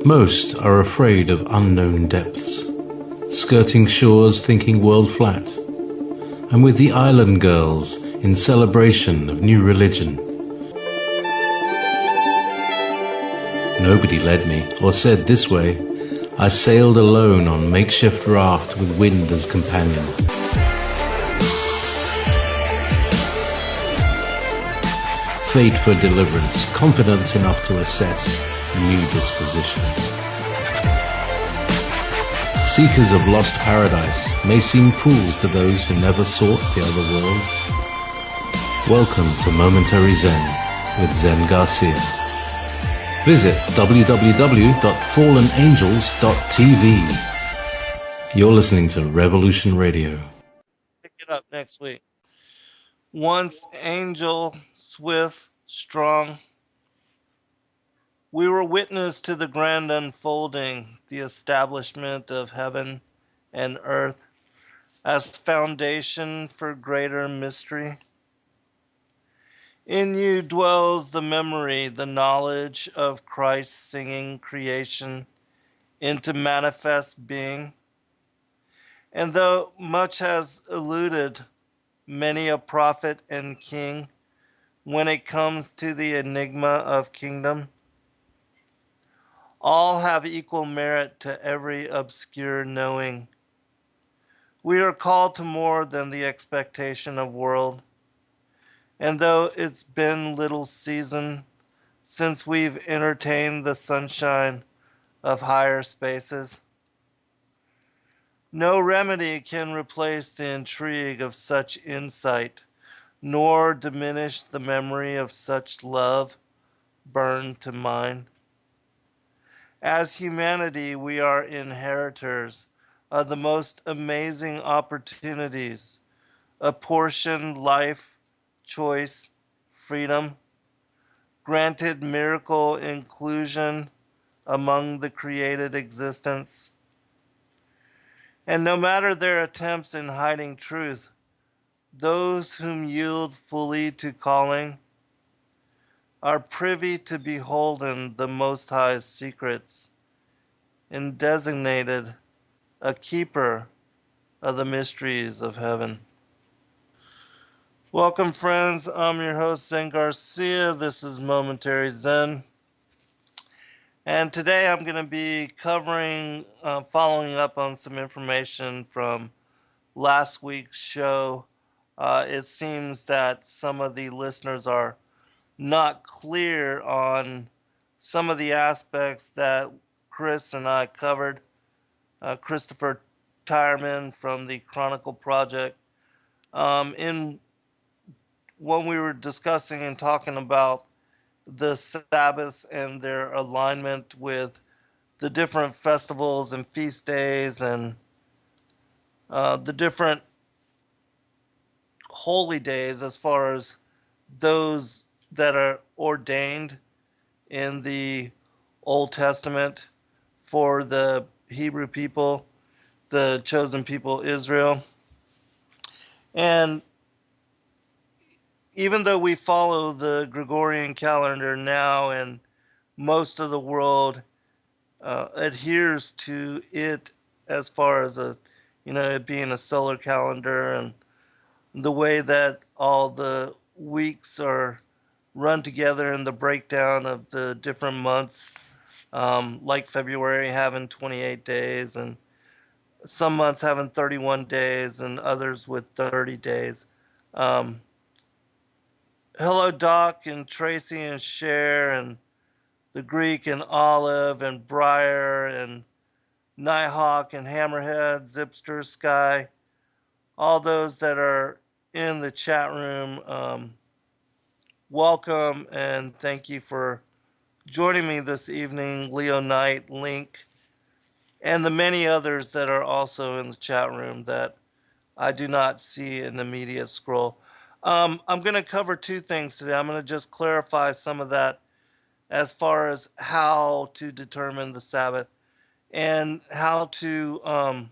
Most are afraid of unknown depths, skirting shores thinking world flat. I'm with the island girls in celebration of new religion. Nobody led me or said this way. I sailed alone on makeshift raft with wind as companion. Fate for deliverance, confidence enough to assess new disposition. Seekers of lost paradise may seem fools to those who never sought the other worlds. Welcome to Momentary Zen with Zen Garcia. Visit www.fallenangels.tv. You're listening to Revolution Radio. Pick it up next week. Once angel, swift, strong, we were witness to the grand unfolding, the establishment of heaven and earth as foundation for greater mystery. In you dwells the memory, the knowledge of Christ's singing creation into manifest being. And though much has eluded many a prophet and king when it comes to the enigma of kingdom, all have equal merit to every obscure knowing. We are called to more than the expectation of world. And though it's been little season since we've entertained the sunshine of higher spaces, no remedy can replace the intrigue of such insight, nor diminish the memory of such love burned to mind. As humanity, we are inheritors of the most amazing opportunities, apportioned life, choice, freedom, granted miracle inclusion among the created existence. And no matter their attempts in hiding truth, those whom yield fully to calling are privy to beholden the Most High's secrets, and designated a keeper of the mysteries of heaven. Welcome, friends. I'm your host, Zen Garcia. This is Momentary Zen. And today I'm going to be covering, following up on some information from last week's show. It seems that some of the listeners are not clear on some of the aspects that Chris and I covered. Christopher Tyerman from the Chronicle Project. When we were discussing and talking about the Sabbaths and their alignment with the different festivals and feast days and the different holy days as far as those that are ordained in the Old Testament for the Hebrew people, the chosen people Israel. And even though we follow the Gregorian calendar now and most of the world adheres to it as far as it being a solar calendar and the way that all the weeks are run together and the breakdown of the different months, like February having 28 days and some months having 31 days and others with 30 days. Hello, Doc and Tracy and Cher and the Greek and Olive and Briar and Nighthawk and Hammerhead, Zipster, Sky, all those that are in the chat room. Welcome and thank you for joining me this evening, Leo Knight, Link, and the many others that are also in the chat room that I do not see in the immediate scroll. I'm going to cover two things today. I'm going to just clarify some of that as far as how to determine the Sabbath and how to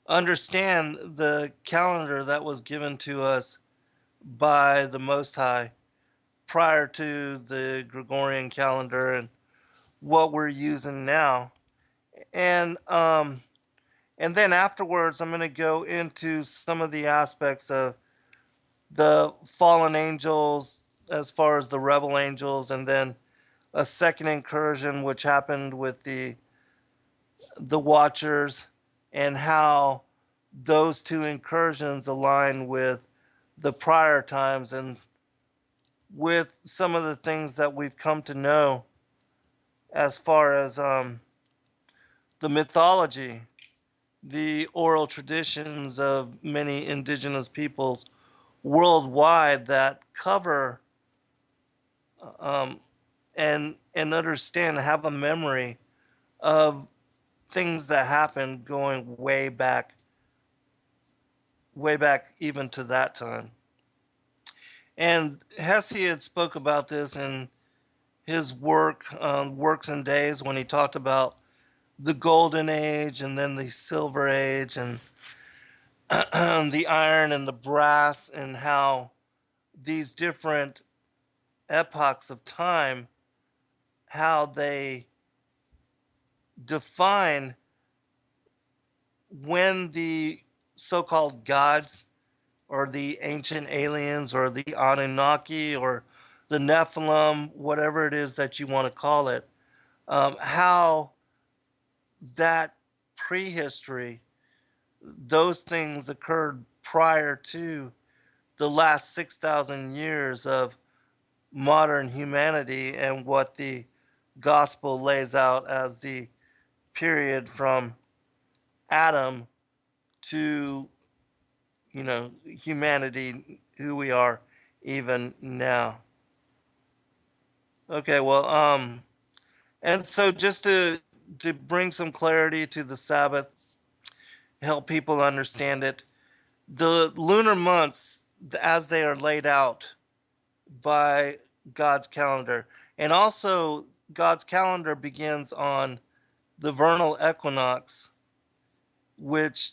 understand the calendar that was given to us by the Most High prior to the Gregorian calendar and what we're using now. And and then afterwards, I'm going to go into some of the aspects of the fallen angels, as far as the rebel angels, and then a second incursion which happened with the Watchers, and how those two incursions align with the prior times and with some of the things that we've come to know as far as the mythology, the oral traditions of many indigenous peoples worldwide that cover um, and understand, have a memory of things that happened going way back even to that time. And Hesiod spoke about this in his work, Works and Days, when he talked about the Golden Age and then the Silver Age and the iron and the brass, and how these different epochs of time, how they define when the so-called gods or the ancient aliens or the Anunnaki or the Nephilim, whatever it is that you want to call it, how that prehistory, those things occurred prior to the last 6,000 years of modern humanity, and what the gospel lays out as the period from Adam to, humanity, who we are even now. Okay, well, and so just to bring some clarity to the Sabbath, help people understand it, the lunar months, as they are laid out by God's calendar, and also God's calendar begins on the vernal equinox, which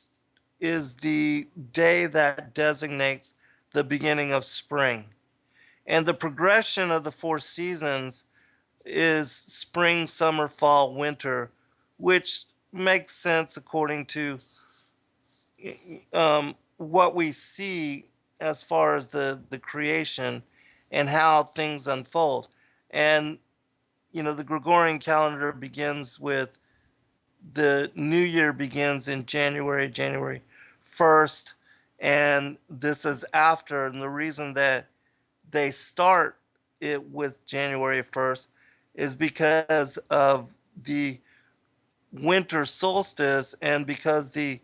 is the day that designates the beginning of spring. And the progression of the four seasons is spring, summer, fall, winter, which makes sense according to what we see as far as the creation and how things unfold. And, the Gregorian calendar begins with the new year begins in January 1st. And this is after, and the reason that they start it with January 1st is because of the winter solstice, and because the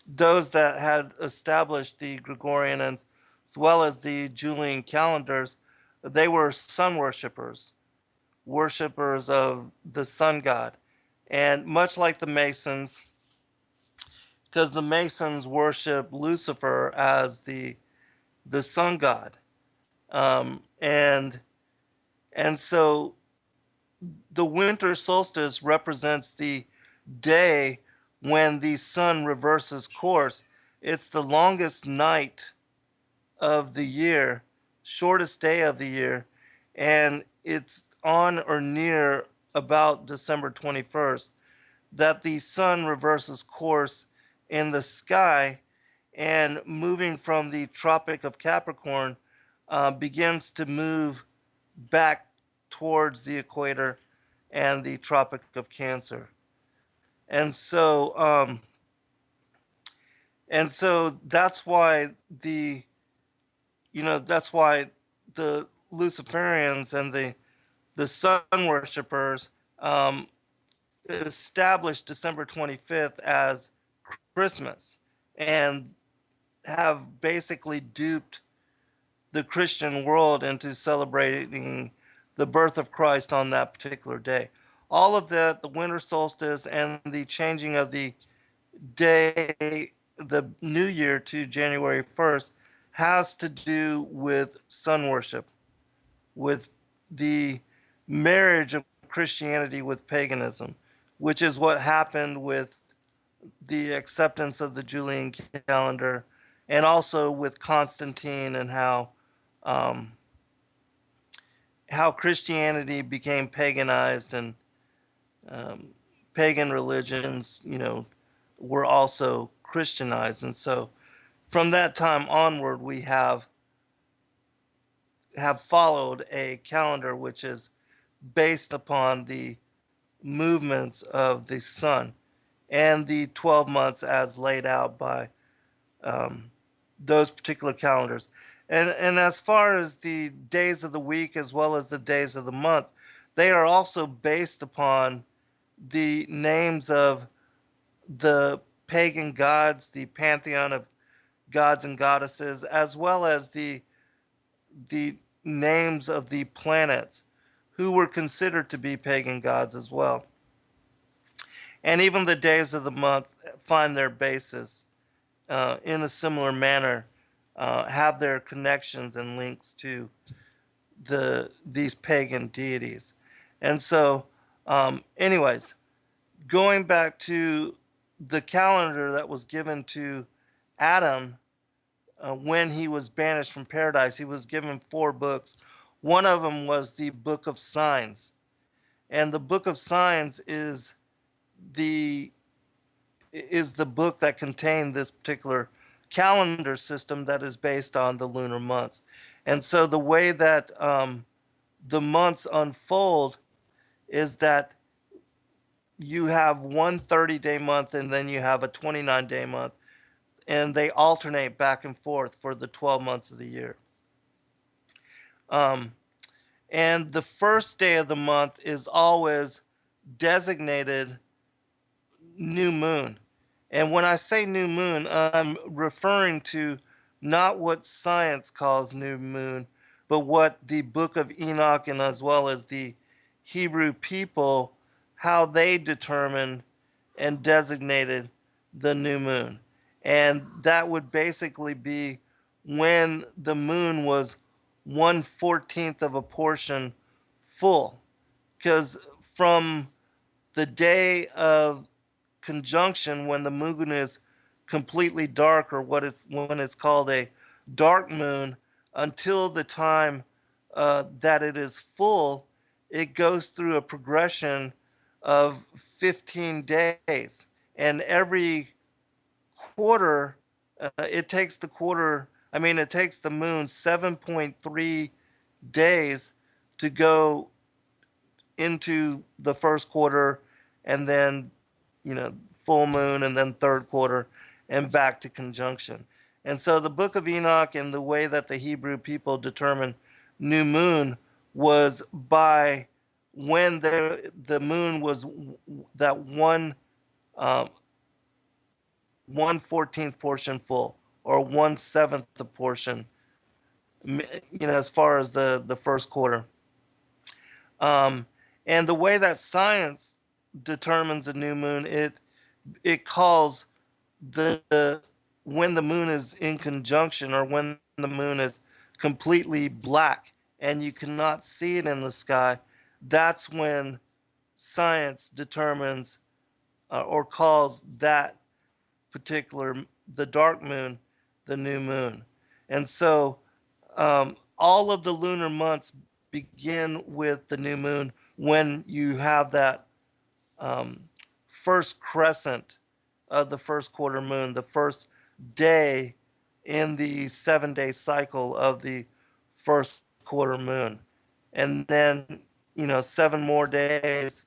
those that had established the Gregorian and as well as the Julian calendars, they were sun worshippers, worshippers of the sun god. And much like the Masons, because the Masons worship Lucifer as the sun god, and so the winter solstice represents the day when the sun reverses course. It's the longest night of the year, shortest day of the year, and it's on or near about December 21st that the sun reverses course in the sky, and moving from the Tropic of Capricorn begins to move back towards the equator and the Tropic of Cancer. And so that's why that's why the Luciferians and the sun worshippers established December 25th as Christmas, and have basically duped the Christian world into celebrating the birth of Christ on that particular day. All of that, the winter solstice and the changing of the day, the new year to January 1st, has to do with sun worship, with the marriage of Christianity with paganism, which is what happened with the acceptance of the Julian calendar, and also with Constantine, and how Christianity became paganized, and pagan religions, were also Christianized. And so from that time onward, we have followed a calendar which is based upon the movements of the sun and the 12 months as laid out by those particular calendars. And as far as the days of the week as well as the days of the month, they are also based upon the names of the pagan gods, the pantheon of gods and goddesses, as well as the names of the planets who were considered to be pagan gods as well. And even the days of the month find their basis in a similar manner, have their connections and links to these pagan deities. And so, anyways, going back to the calendar that was given to Adam when he was banished from paradise, he was given 4 books. One of them was the Book of Signs. And the Book of Signs the is the book that contained this particular calendar system that is based on the lunar months. And so the way that the months unfold is that you have one 30-day month and then you have a 29-day month, and they alternate back and forth for the 12 months of the year. And the first day of the month is always designated new moon. And when I say new moon, I'm referring to not what science calls new moon, but what the Book of Enoch and as well as the Hebrew people, how they determined and designated the new moon. And that would basically be when the moon was 1/14 of a portion full. Because from the day of conjunction, when the moon is completely dark, or when it's called a dark moon, until the time that it is full, it goes through a progression of 15 days. And every quarter, it takes it takes the moon 7.3 days to go into the first quarter, and then full moon, and then third quarter, and back to conjunction. And so the Book of Enoch and the way that the Hebrew people determined new moon was by when the moon was that 1/14 portion full, or 1/7 the portion, as far as the first quarter. Um, and the way that science determines a new moon, it calls the when the moon is in conjunction, or when the moon is completely black and you cannot see it in the sky. That's when science determines or calls that particular the dark moon the new moon. And so all of the lunar months begin with the new moon, when you have that first crescent of the first quarter moon, the first day in the 7-day cycle of the first quarter moon. And then, 7 more days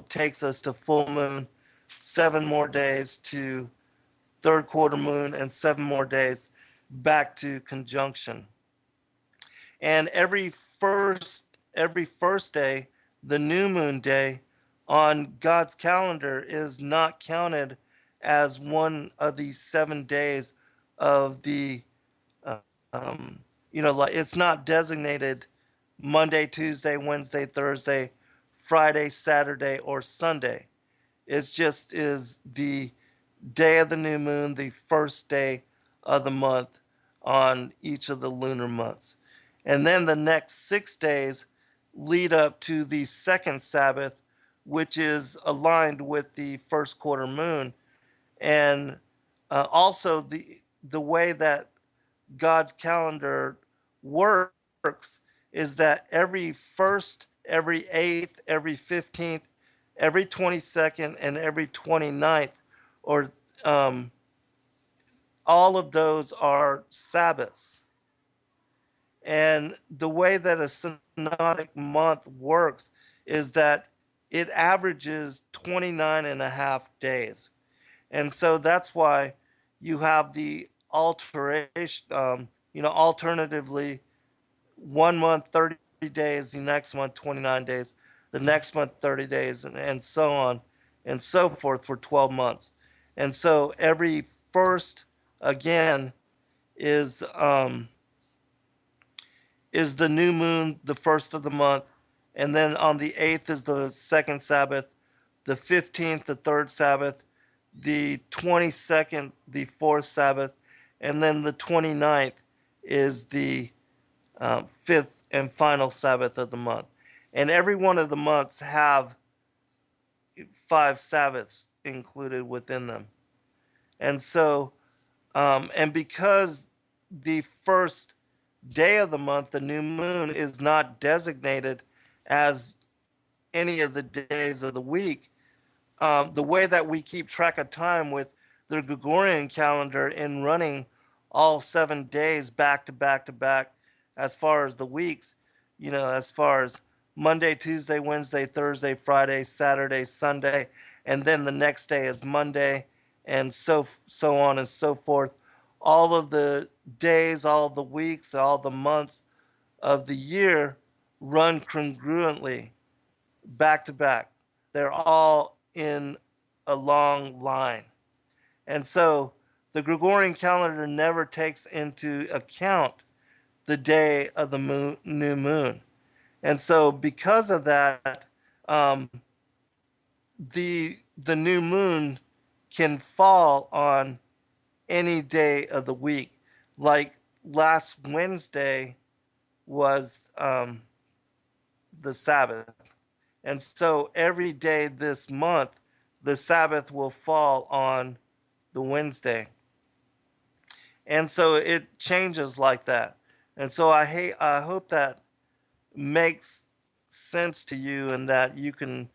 takes us to full moon, 7 more days to third quarter moon, and 7 more days back to conjunction. And every first day, the new moon day on God's calendar, is not counted as one of these 7 days of the like, it's not designated Monday, Tuesday, Wednesday, Thursday, Friday, Saturday, or Sunday. It just is the day of the new moon, the first day of the month on each of the lunar months. And then the next 6 days lead up to the second Sabbath, which is aligned with the first quarter moon. And also the way that God's calendar works is that every 1st, every 8th, every 15th, every 22nd, and every 29th, or um, all of those are Sabbaths. And the way that a synodic month works is that it averages 29 and a half days. And so that's why you have the alteration, alternatively, 1 month, 30 days, the next month, 29 days, the next month, 30 days, and so on and so forth for 12 months. And so every first, again, is um, is the new moon, the first of the month, and then on the 8th is the second Sabbath, the 15th, the third Sabbath, the 22nd, the fourth Sabbath, and then the 29th is the fifth and final Sabbath of the month. And every one of the months have 5 Sabbaths included within them. And so, and because the first day of the month, the new moon, is not designated as any of the days of the week, the way that we keep track of time with the Gregorian calendar in running all 7 days back to back to back, as far as the weeks, as far as Monday, Tuesday, Wednesday, Thursday, Friday, Saturday, Sunday, and then the next day is Monday, and so on and so forth. All of the days, all the weeks, all the months of the year run congruently back to back. They're all in a long line. And so the Gregorian calendar never takes into account the day of the new moon. And so because of that, um, the new moon can fall on any day of the week. Like last Wednesday was the Sabbath. And so every day this month, the Sabbath will fall on the Wednesday. And so it changes like that. And so I hope that makes sense to you and that you can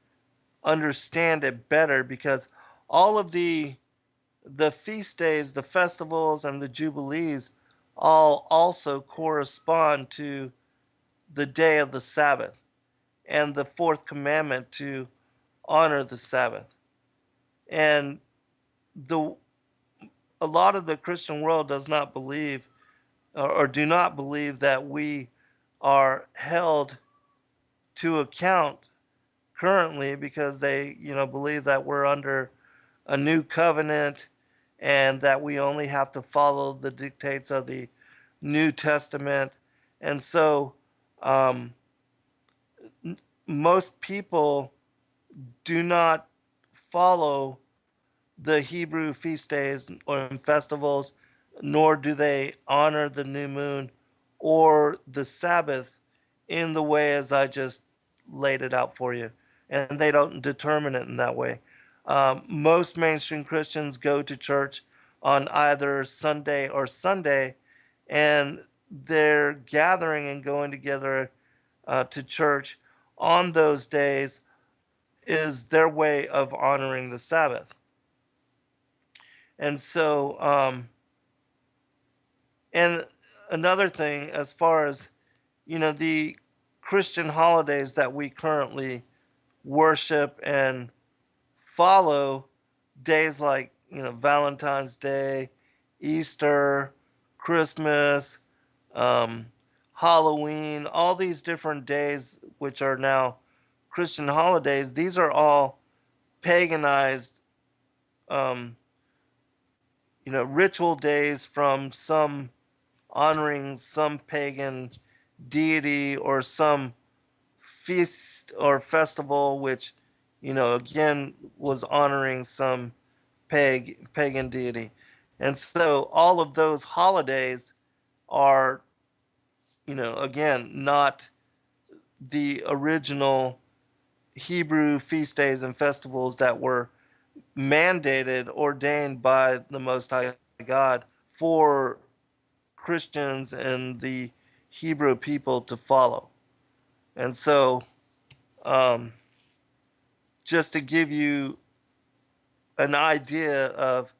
understand it better, because all of the feast days, the festivals, and the jubilees all also correspond to the day of the Sabbath and the fourth commandment to honor the Sabbath. And the a lot of the Christian world does not believe, or do not believe, that we are held to account currently, because they believe that we're under a new covenant and that we only have to follow the dictates of the New Testament. And so um, most people do not follow the Hebrew feast days or festivals, nor do they honor the new moon or the Sabbath in the way as I just laid it out for you. And they don't determine it in that way. Most mainstream Christians go to church on either Sunday or Sunday, and they're gathering and going together to church on those days is their way of honoring the Sabbath. And so, and another thing, as far as, the Christian holidays that we currently worship and follow, days like, Valentine's Day, Easter, Christmas, um, Halloween, all these different days, which are now Christian holidays, these are all paganized, um, ritual days from some honoring some pagan deity or some feast or festival, which, again, was honoring some pagan deity. And so all of those holidays are, again, not the original Hebrew feast days and festivals that were mandated, ordained by the Most High God for Christians and the Hebrew people to follow. And so, um, just to give you an idea of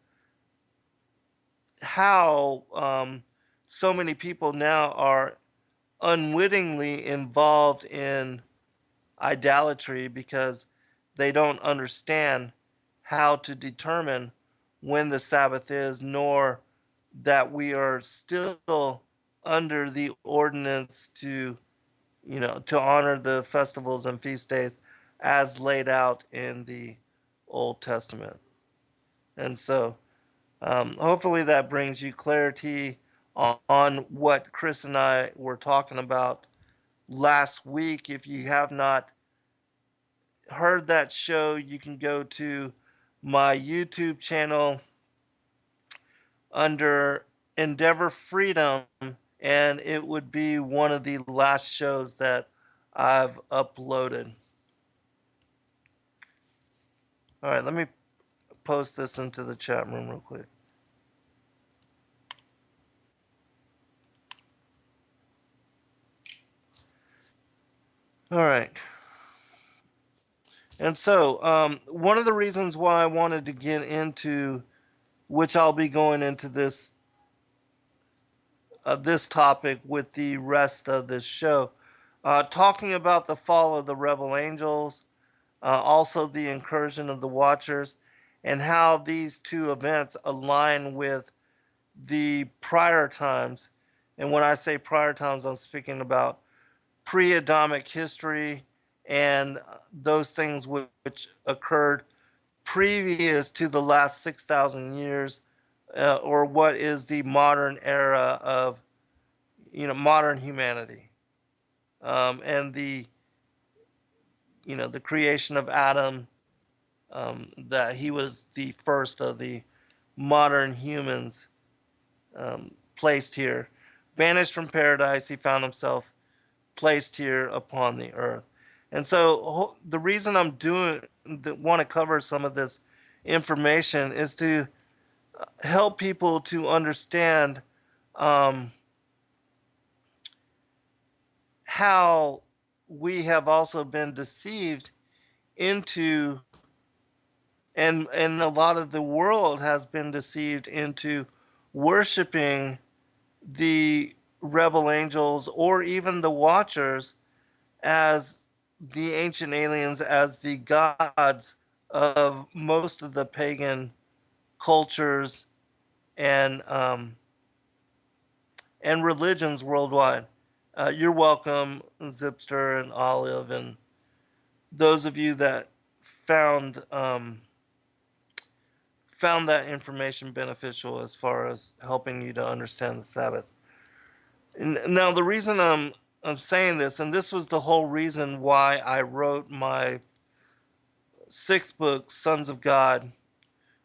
how so many people now are unwittingly involved in idolatry because they don't understand how to determine when the Sabbath is, nor that we are still under the ordinance to, to honor the festivals and feast days as laid out in the Old Testament. And so, hopefully that brings you clarity on what Chris and I were talking about last week. If you have not heard that show, you can go to my YouTube channel under EndeavorFreedom, and it would be one of the last shows that I've uploaded. All right, let me post this into the chat room real quick. All right. And so, one of the reasons why I wanted to get into, which I'll be going into this topic with the rest of this show, talking about the fall of the rebel angels, also the incursion of the watchers, and how these two events align with the prior times. And when I say prior times, I'm speaking about pre-Adamic history and those things which occurred previous to the last 6,000 years, or what is the modern era of, modern humanity, and the creation of Adam, that he was the first of the modern humans, placed here. Banished from paradise, he found himself placed here upon the earth. And so the reason I'm want to cover some of this information is to help people to understand how we have also been deceived into, and a lot of the world has been deceived into worshiping the rebel angels or even the watchers as the ancient aliens, as the gods of most of the pagan cultures and religions worldwide. You're welcome, Zipster and Olive, and those of you that found found that information beneficial as far as helping you to understand the Sabbath. Now, the reason I'm saying this, and this was the whole reason why I wrote my sixth book, Sons of God,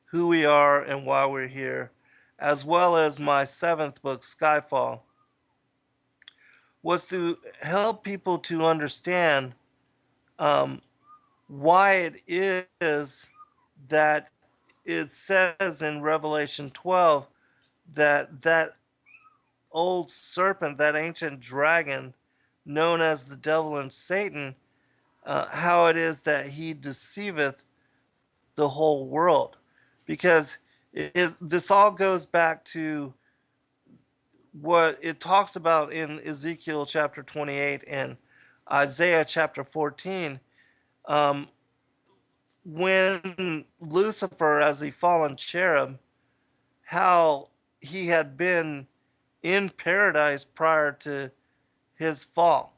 Who We Are and Why We're Here, as well as my seventh book, Skyfall, was to help people to understand why it is that it says in Revelation 12 that that old serpent, that ancient dragon known as the devil and Satan, how it is that he deceiveth the whole world. Because this all goes back to what it talks about in Ezekiel chapter 28 and Isaiah chapter 14, when Lucifer, as a fallen cherub, how he had been in paradise prior to his fall,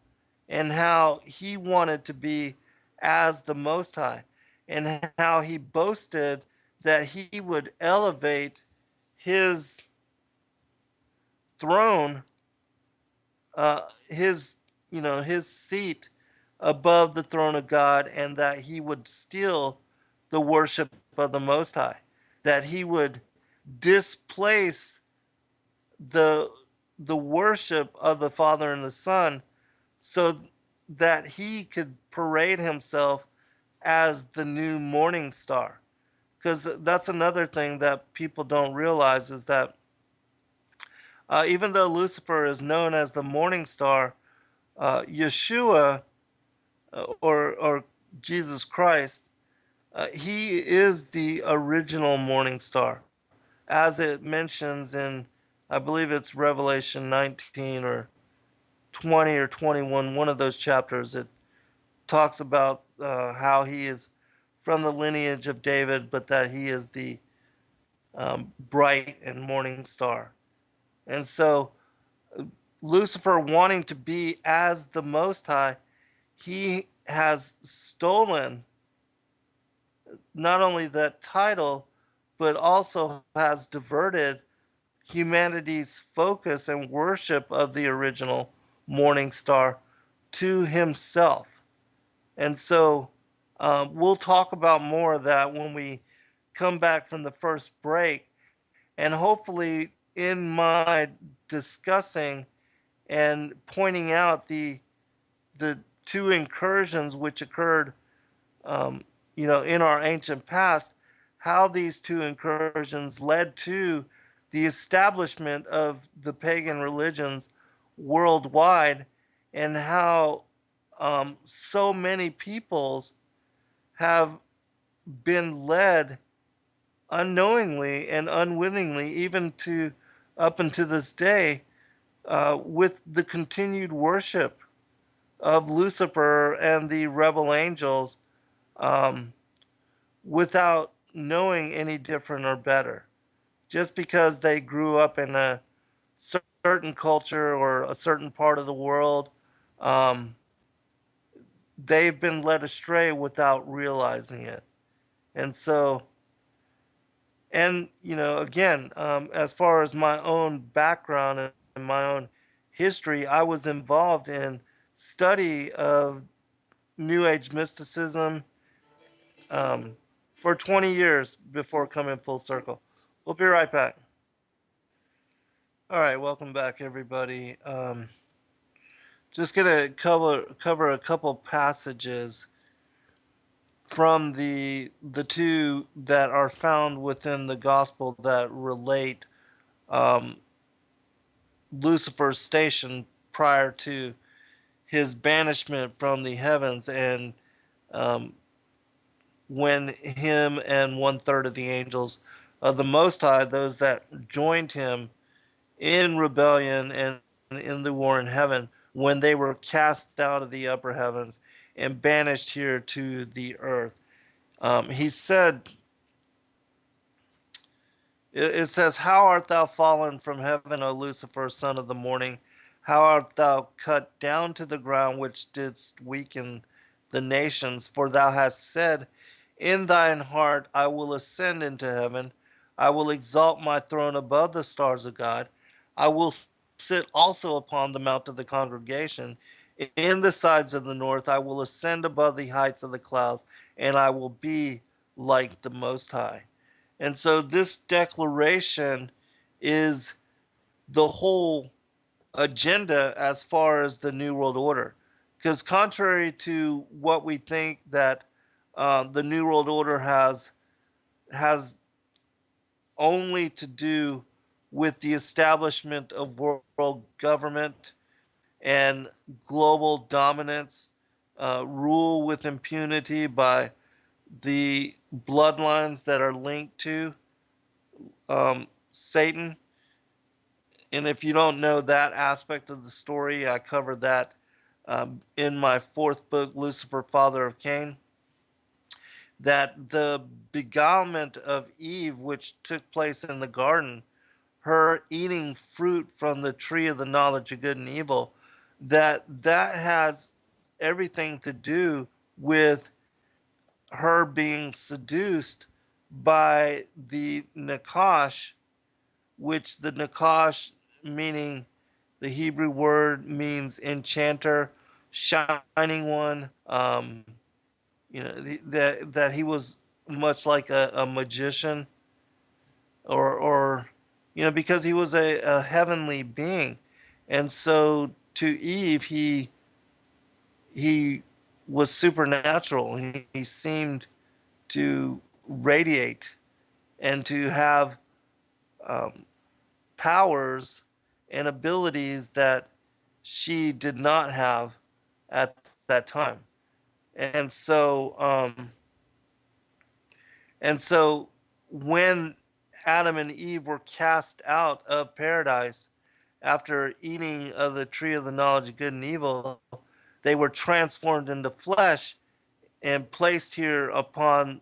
and how he wanted to be as the Most High, and how he boasted that he would elevate his throne, his seat above the throne of God, and that he would steal the worship of the Most High, that he would displace the worship of the Father and the Son, so that he could parade himself as the new morning star. Because that's another thing that people don't realize, is that Even though Lucifer is known as the morning star, Yeshua or Jesus Christ, he is the original morning star, as it mentions in, I believe it's Revelation 19 or 20 or 21, one of those chapters. It talks about how he is from the lineage of David, but that he is the bright and morning star. And so Lucifer, wanting to be as the Most High, he has stolen not only that title, but also has diverted humanity's focus and worship of the original morning star to himself. And so we'll talk about more of that when we come back from the first break. And hopefully, in my discussing and pointing out the two incursions which occurred, um, in our ancient past, how these two incursions led to the establishment of the pagan religions worldwide, and how so many peoples have been led unknowingly and unwittingly, even to up until this day, with the continued worship of Lucifer and the rebel angels, um, without knowing any different or better. Just because they grew up in a certain culture or a certain part of the world, um, they've been led astray without realizing it. And so, and again, as far as my own background and my own history, I was involved in study of New Age mysticism, um, for 20 years before coming full circle. We'll be right back. All right, welcome back, everybody. Just gonna cover a couple passages from the two that are found within the gospel that relate um, Lucifer's station prior to his banishment from the heavens, and um, when him and one third of the angels of the Most High, those that joined him in rebellion and in the war in heaven, when they were cast out of the upper heavens and banished here to the earth. He said, it says, "How art thou fallen from heaven, O Lucifer, son of the morning? How art thou cut down to the ground, which didst weaken the nations? For thou hast said in thine heart, I will ascend into heaven. I will exalt my throne above the stars of God. I will sit also upon the mount of the congregation. In the sides of the north, I will ascend above the heights of the clouds, and I will be like the Most High." And so this declaration is the whole agenda as far as the New World Order. Because contrary to what we think that the New World Order has only to do with the establishment of world government and global dominance, rule with impunity by the bloodlines that are linked to Satan. And if you don't know that aspect of the story, I covered that in my fourth book, Lucifer, Father of Cain. That the beguilement of Eve, which took place in the garden, her eating fruit from the tree of the knowledge of good and evil, that has everything to do with her being seduced by the Nakash, which the Nakash, meaning the Hebrew word, means enchanter, shining one. That he was much like a magician, or because he was a heavenly being, and so to Eve he was supernatural. He seemed to radiate and to have powers and abilities that she did not have at that time. And so, and so when Adam and Eve were cast out of paradise after eating of the tree of the knowledge of good and evil, they were transformed into flesh and placed here upon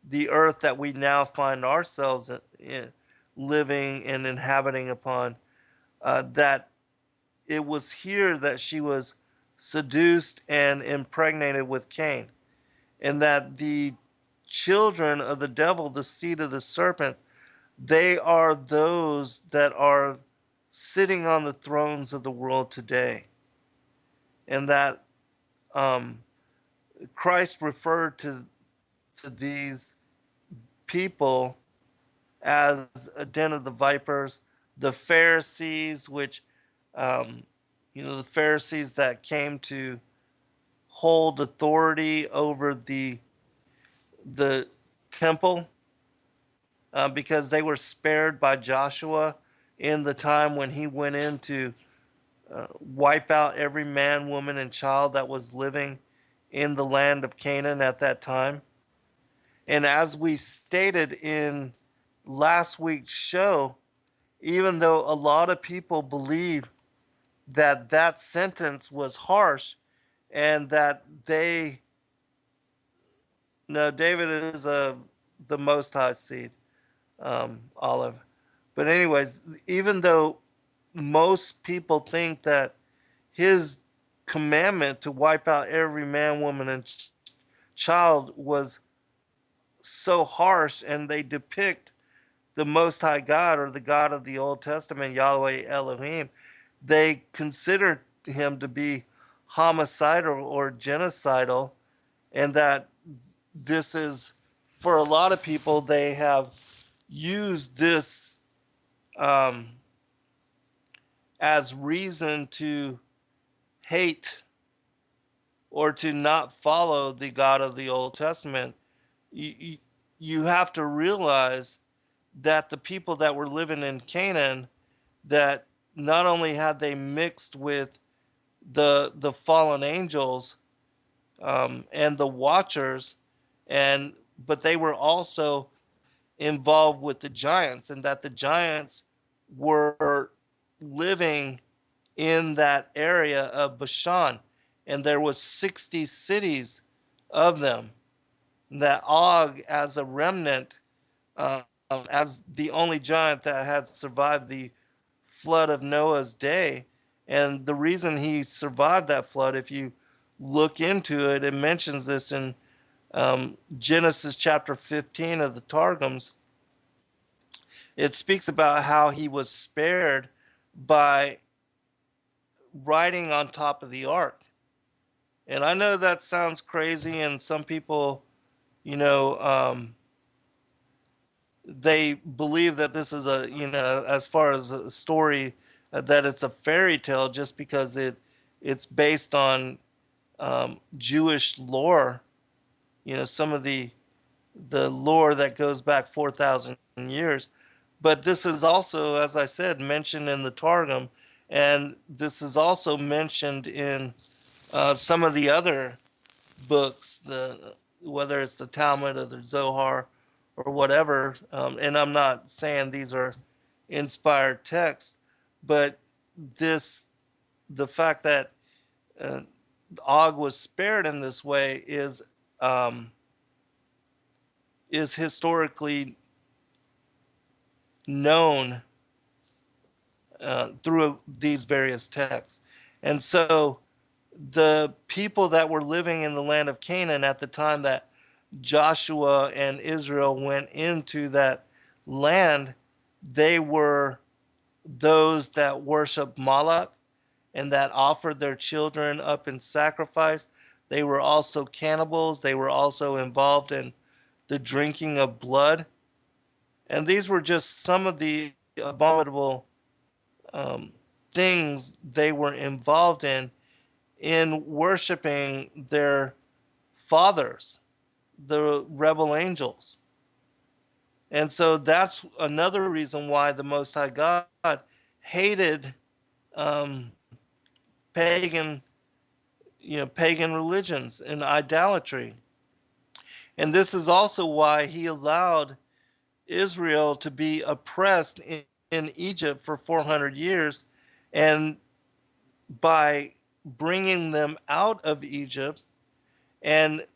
the earth that we now find ourselves living and inhabiting upon. That it was here that she was seduced and impregnated with Cain, and that the children of the devil, the seed of the serpent, they are those that are sitting on the thrones of the world today. And that um, Christ referred to these people as a den of the vipers, the Pharisees, which, um, the Pharisees that came to hold authority over the temple, because they were spared by Joshua in the time when he went in to wipe out every man, woman, and child that was living in the land of Canaan at that time. And as we stated in last week's show, even though a lot of people believe that that sentence was harsh and that they, no, David is the Most High seed, Olive. But anyways, even though most people think that his commandment to wipe out every man, woman, and child was so harsh, and they depict the Most High God, or the God of the Old Testament, Yahweh Elohim, they consider him to be homicidal or genocidal, and that this is, for a lot of people, they have used this um, as reason to hate or to not follow the God of the Old Testament. You have to realize that the people that were living in Canaan, that not only had they mixed with the fallen angels, and the watchers, and but they were also involved with the giants, and that the giants were living in that area of Bashan, and there was 60 cities of them. That Og, as a remnant, as the only giant that had survived the flood of Noah's day. And the reason he survived that flood, if you look into it, it mentions this in Genesis chapter 15 of the Targums. It speaks about how he was spared by riding on top of the ark. And I know that sounds crazy, and some people, you know, they believe that this is a, as far as a story, that it's a fairy tale just because it's based on Jewish lore. Some of the lore that goes back 4,000 years. But this is also, as I said, mentioned in the Targum, and this is also mentioned in some of the other books, whether it's the Talmud or the Zohar or whatever. And I'm not saying these are inspired texts, but the fact that uh, Og was spared in this way is historically known through these various texts. And so the people that were living in the land of Canaan at the time that Joshua and Israel went into that land, they were those that worshiped Moloch and that offered their children up in sacrifice. They were also cannibals. They were also involved in the drinking of blood. And these were just some of the abominable um, things they were involved in worshiping their fathers, the rebel angels. And so that's another reason why the Most High God hated um, pagan, pagan religions and idolatry. And this is also why he allowed Israel to be oppressed in Egypt for 400 years. And by bringing them out of Egypt and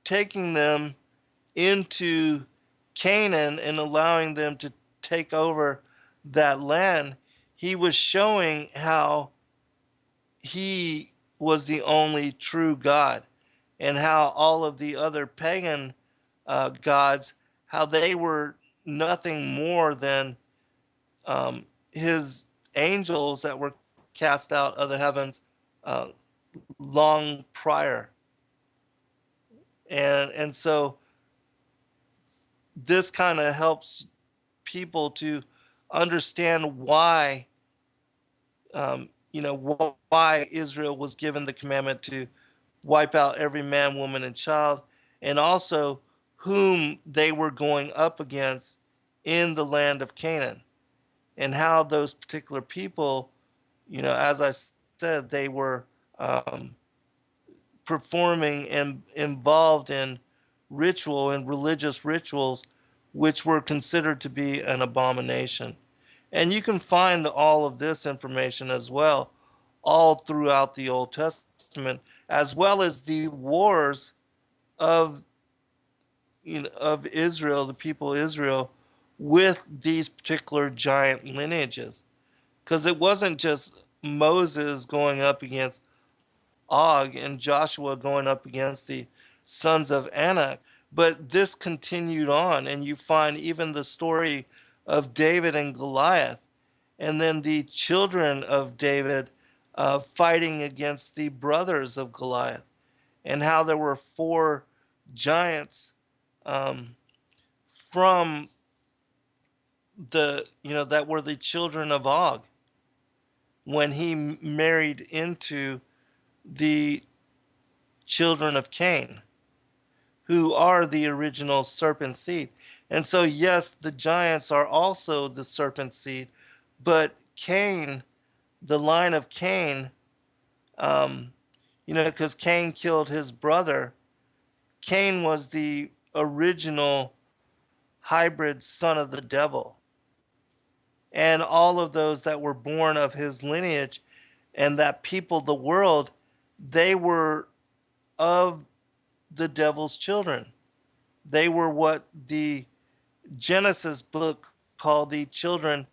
taking them into Canaan and allowing them to take over that land, he was showing how he was the only true God, and how all of the other pagan gods, how they were nothing more than his angels that were cast out of the heavens uh, long prior. And so this kind of helps people to understand why why Israel was given the commandment to wipe out every man, woman, and child, and also whom they were going up against in the land of Canaan, and how those particular people, as I said, they were performing and involved in ritual and religious rituals, which were considered to be an abomination. And you can find all of this information as well, all throughout the Old Testament, as well as the wars of of Israel, the people of Israel, with these particular giant lineages. Because it wasn't just Moses going up against Og and Joshua going up against the sons of Anak, but this continued on, and you find even the story of David and Goliath, and then the children of David fighting against the brothers of Goliath, and how there were four giants um, from that were the children of Og when he married into the children of Cain, who are the original serpent seed. And so, yes, the giants are also the serpent seed, but Cain, the line of Cain, because Cain killed his brother, Cain was the original hybrid son of the devil. And all of those that were born of his lineage and that peopled the world, they were of the devil's children. They were what the Genesis book called the children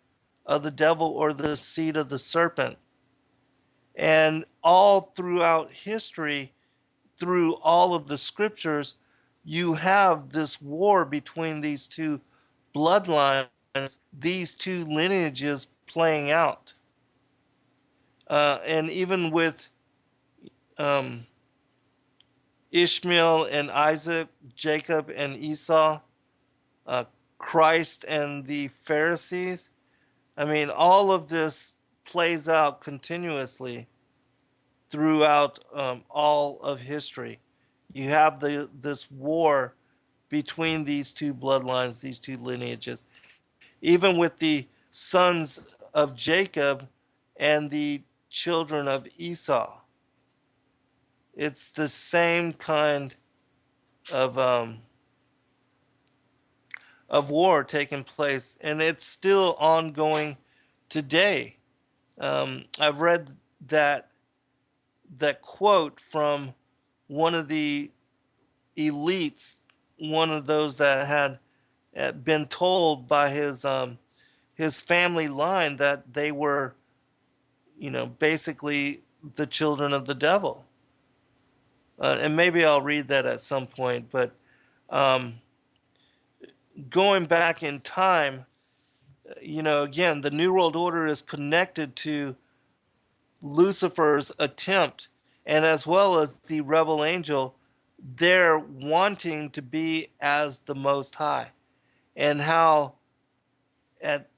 of the devil, or the seed of the serpent. And all throughout history, through all of the scriptures, you have this war between these two bloodlines, these two lineages playing out. And even with um, Ishmael and Isaac, Jacob and Esau, uh, Christ and the Pharisees, I mean, all of this plays out continuously throughout all of history. You have this war between these two bloodlines, these two lineages. Even with the sons of Jacob and the children of Esau, it's the same kind of war taking place, and it's still ongoing today. I've read that quote from one of the elites, one of those that had been told by his family line that they were, basically the children of the devil. And maybe I'll read that at some point. But um, going back in time, again, the New World Order is connected to Lucifer's attempt, and as well as the rebel angel, they're wanting to be as the Most High, and how at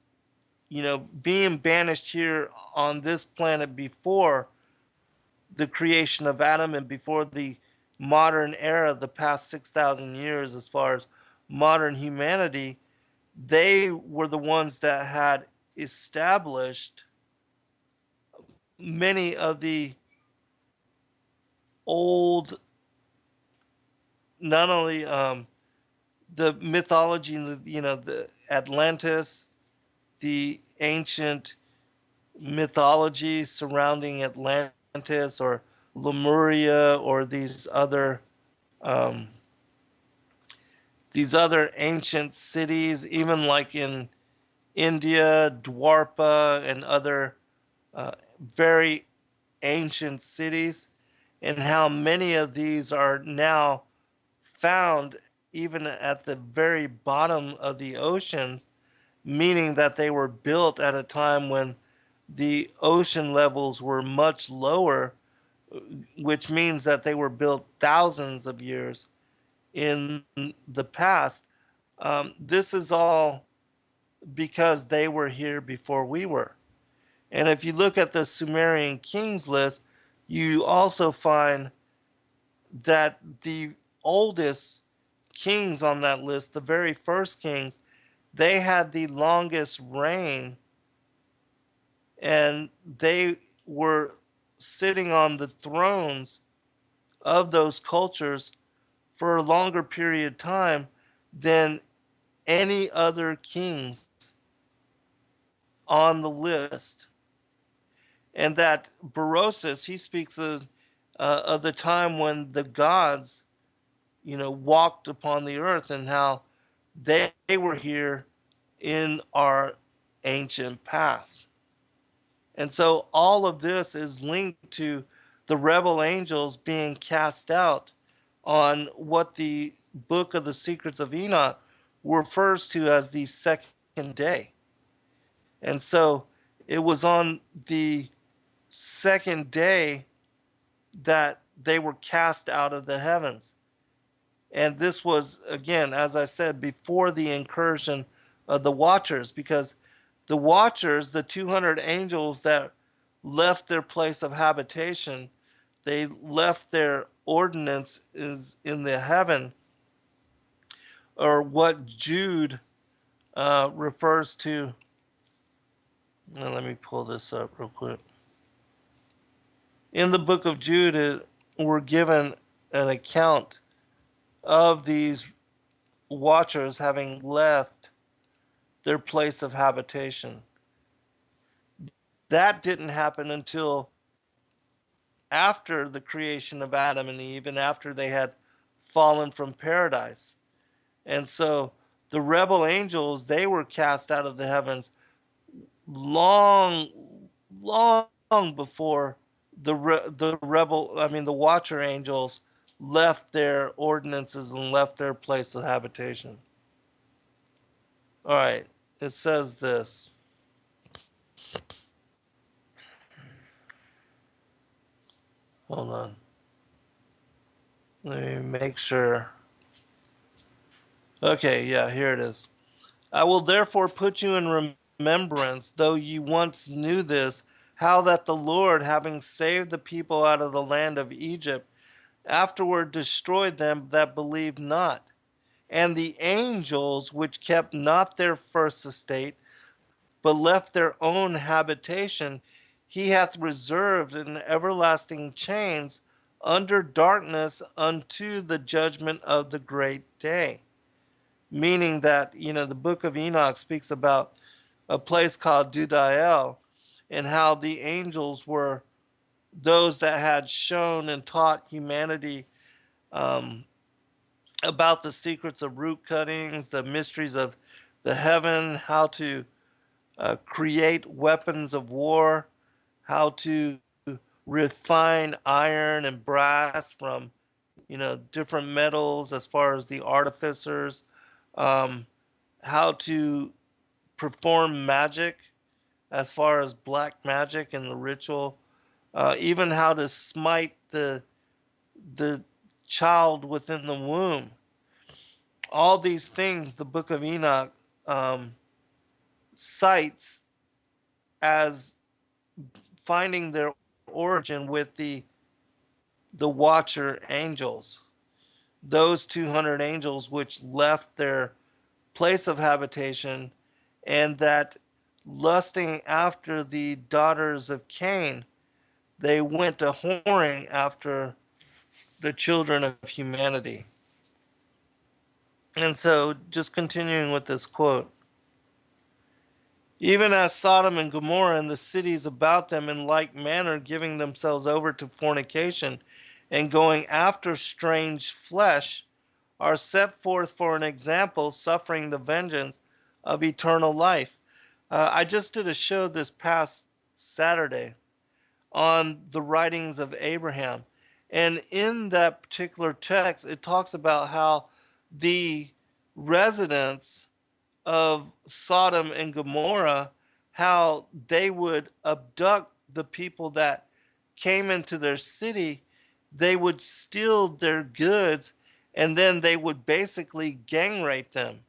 being banished here on this planet before the creation of Adam and before the modern era, the past 6,000 years, as far as modern humanity, they were the ones that had established many of the old, not only the mythology, the Atlantis, the ancient mythology surrounding Atlantis or Lemuria or um, these other ancient cities, even like in India, Dwarpa, and other very ancient cities, and how many of these are now found even at the very bottom of the oceans, meaning that they were built at a time when the ocean levels were much lower, which means that they were built thousands of years in the past. This is all because they were here before we were. And if you look at the Sumerian kings list, you also find that the oldest kings on that list, the very first kings, they had the longest reign, and they were sitting on the thrones of those cultures for a longer period of time than any other kings on the list. And that Berosus, he speaks of the time when the gods, walked upon the earth and how they were here in our ancient past. And so all of this is linked to the rebel angels being cast out on what the book of the secrets of Enoch refers to as the second day. And so it was on the second day that they were cast out of the heavens. And this was, again, as I said, before the incursion of the Watchers, because the Watchers, the 200 angels that left their place of habitation, they left their ordinance is in the heaven, or what Jude refers to. Now, let me pull this up real quick. In the book of Jude, we're given an account of these Watchers having left their place of habitation. That didn't happen until after the creation of Adam and Eve and after they had fallen from paradise. And so the rebel angels, they were cast out of the heavens long, long before the Watcher angels left their ordinances and left their place of habitation. All right, it says this. Hold on. Let me make sure. Okay, yeah, here it is. I will therefore put you in remembrance, though you once knew this, how that the Lord, having saved the people out of the land of Egypt, afterward destroyed them that believed not. And the angels which kept not their first estate, but left their own habitation, he hath reserved in everlasting chains under darkness unto the judgment of the great day. Meaning that, the book of Enoch speaks about a place called Dudael and how the angels were those that had shown and taught humanity um, about the secrets of root cuttings, the mysteries of the heaven, how to create weapons of war, how to refine iron and brass from different metals as far as the artificers, um, how to perform magic as far as black magic and the ritual, even how to smite the child within the womb. All these things the book of Enoch um, cites as finding their origin with the Watcher angels, those 200 angels which left their place of habitation, and that lusting after the daughters of Cain, they went to whoring after the children of humanity. And so, just continuing with this quote, even as Sodom and Gomorrah and the cities about them in like manner giving themselves over to fornication and going after strange flesh, are set forth for an example, suffering the vengeance of eternal life. I just did a show this past Saturday on the writings of Abraham. And in that particular text, it talks about how the residents of Sodom and Gomorrah, how they would abduct the people that came into their city, they would steal their goods, and then they would basically gang rape them,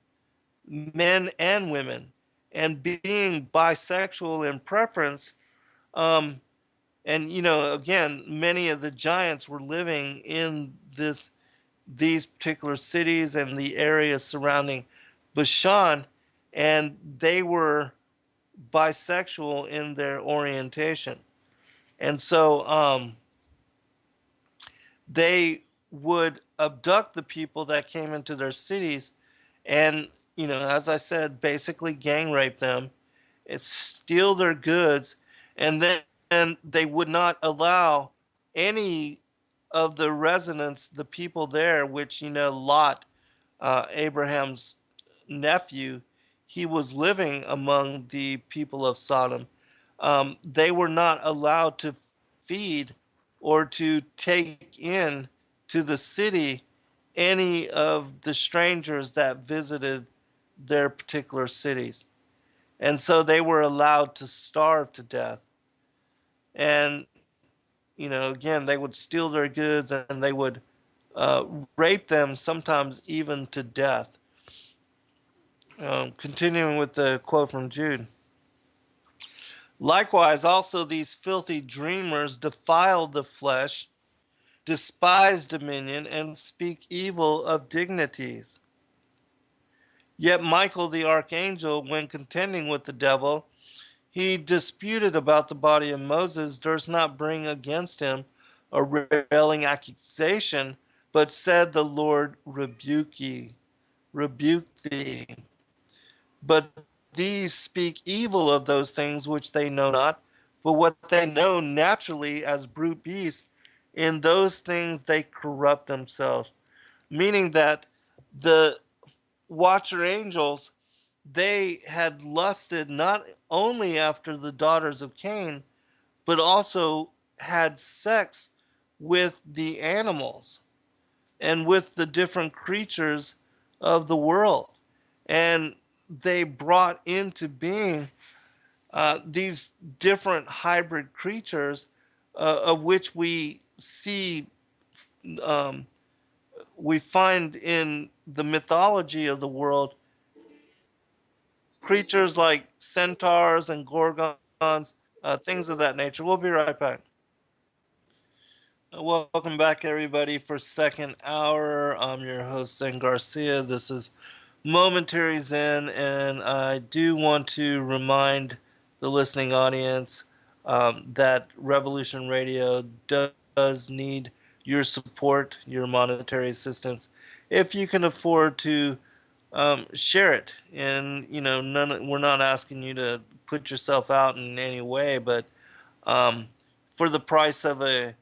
men and women. And being bisexual in preference, um, and again, many of the giants were living in these particular cities and the areas surrounding Bashan, and they were bisexual in their orientation. And so they would abduct the people that came into their cities and, as I said, basically gang rape them, and steal their goods, and then they would not allow any of the residents, the people there, which, Lot, Abraham's nephew, he was living among the people of Sodom. They were not allowed to feed or to take in to the city any of the strangers that visited their particular cities. And so they were allowed to starve to death. And, again, they would steal their goods and they would uh, rape them, sometimes even to death. Continuing with the quote from Jude. Likewise, also these filthy dreamers defile the flesh, despise dominion, and speak evil of dignities. Yet Michael the archangel, when contending with the devil, he disputed about the body of Moses, durst not bring against him a railing accusation, but said, the Lord rebuke thee. But these speak evil of those things which they know not, but what they know naturally as brute beasts, in those things they corrupt themselves. Meaning that the watcher angels, they had lusted not only after the daughters of Cain, but also had sex with the animals and with the different creatures of the world. And they brought into being these different hybrid creatures, of which we see, um, we find in the mythology of the world creatures like centaurs and gorgons, things of that nature. We'll be right back. Welcome back, everybody, for second hour. I'm your host, Zen Garcia. This is Momentary Zen, and I do want to remind the listening audience that Revolution Radio does need your support, your monetary assistance. If you can afford to share it, and we're not asking you to put yourself out in any way, but for the price of a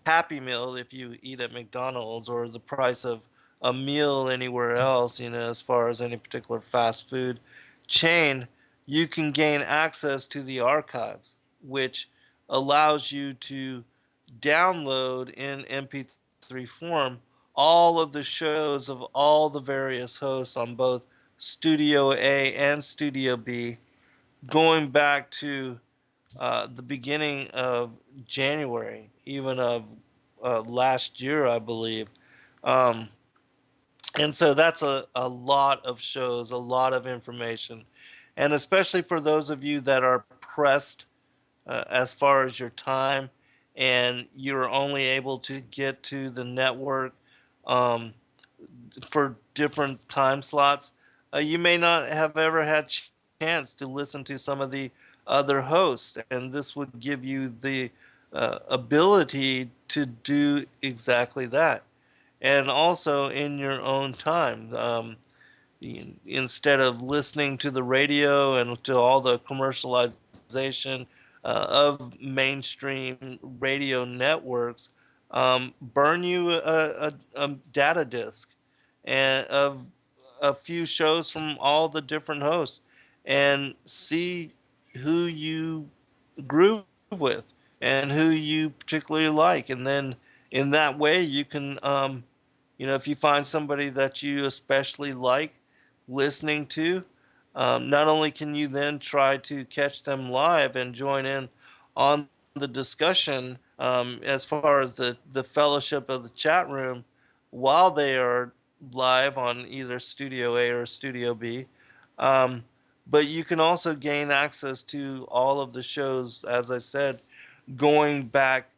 Happy Meal if you eat at McDonald's, or the price of a meal anywhere else, as far as any particular fast food chain, you can gain access to the archives, which allows you to download in MP3 form all of the shows of all the various hosts on both Studio A and Studio B, going back to the beginning of January, even of last year, I believe. Um, and so that's a lot of shows, a lot of information. And especially for those of you that are pressed as far as your time, and you're only able to get to the network um, for different time slots, you may not have ever had chance to listen to some of the other hosts, and this would give you the ability to do exactly that, and also in your own time. Instead of listening to the radio and to all the commercialization of mainstream radio networks, burn you a data disk and of a few shows from all the different hosts and see who you groove with and who you particularly like. And then in that way, you can, if you find somebody that you especially like listening to, not only can you then try to catch them live and join in on the discussion as far as the fellowship of the chat room while they are live on either Studio A or Studio B. Um, but you can also gain access to all of the shows, as I said, going back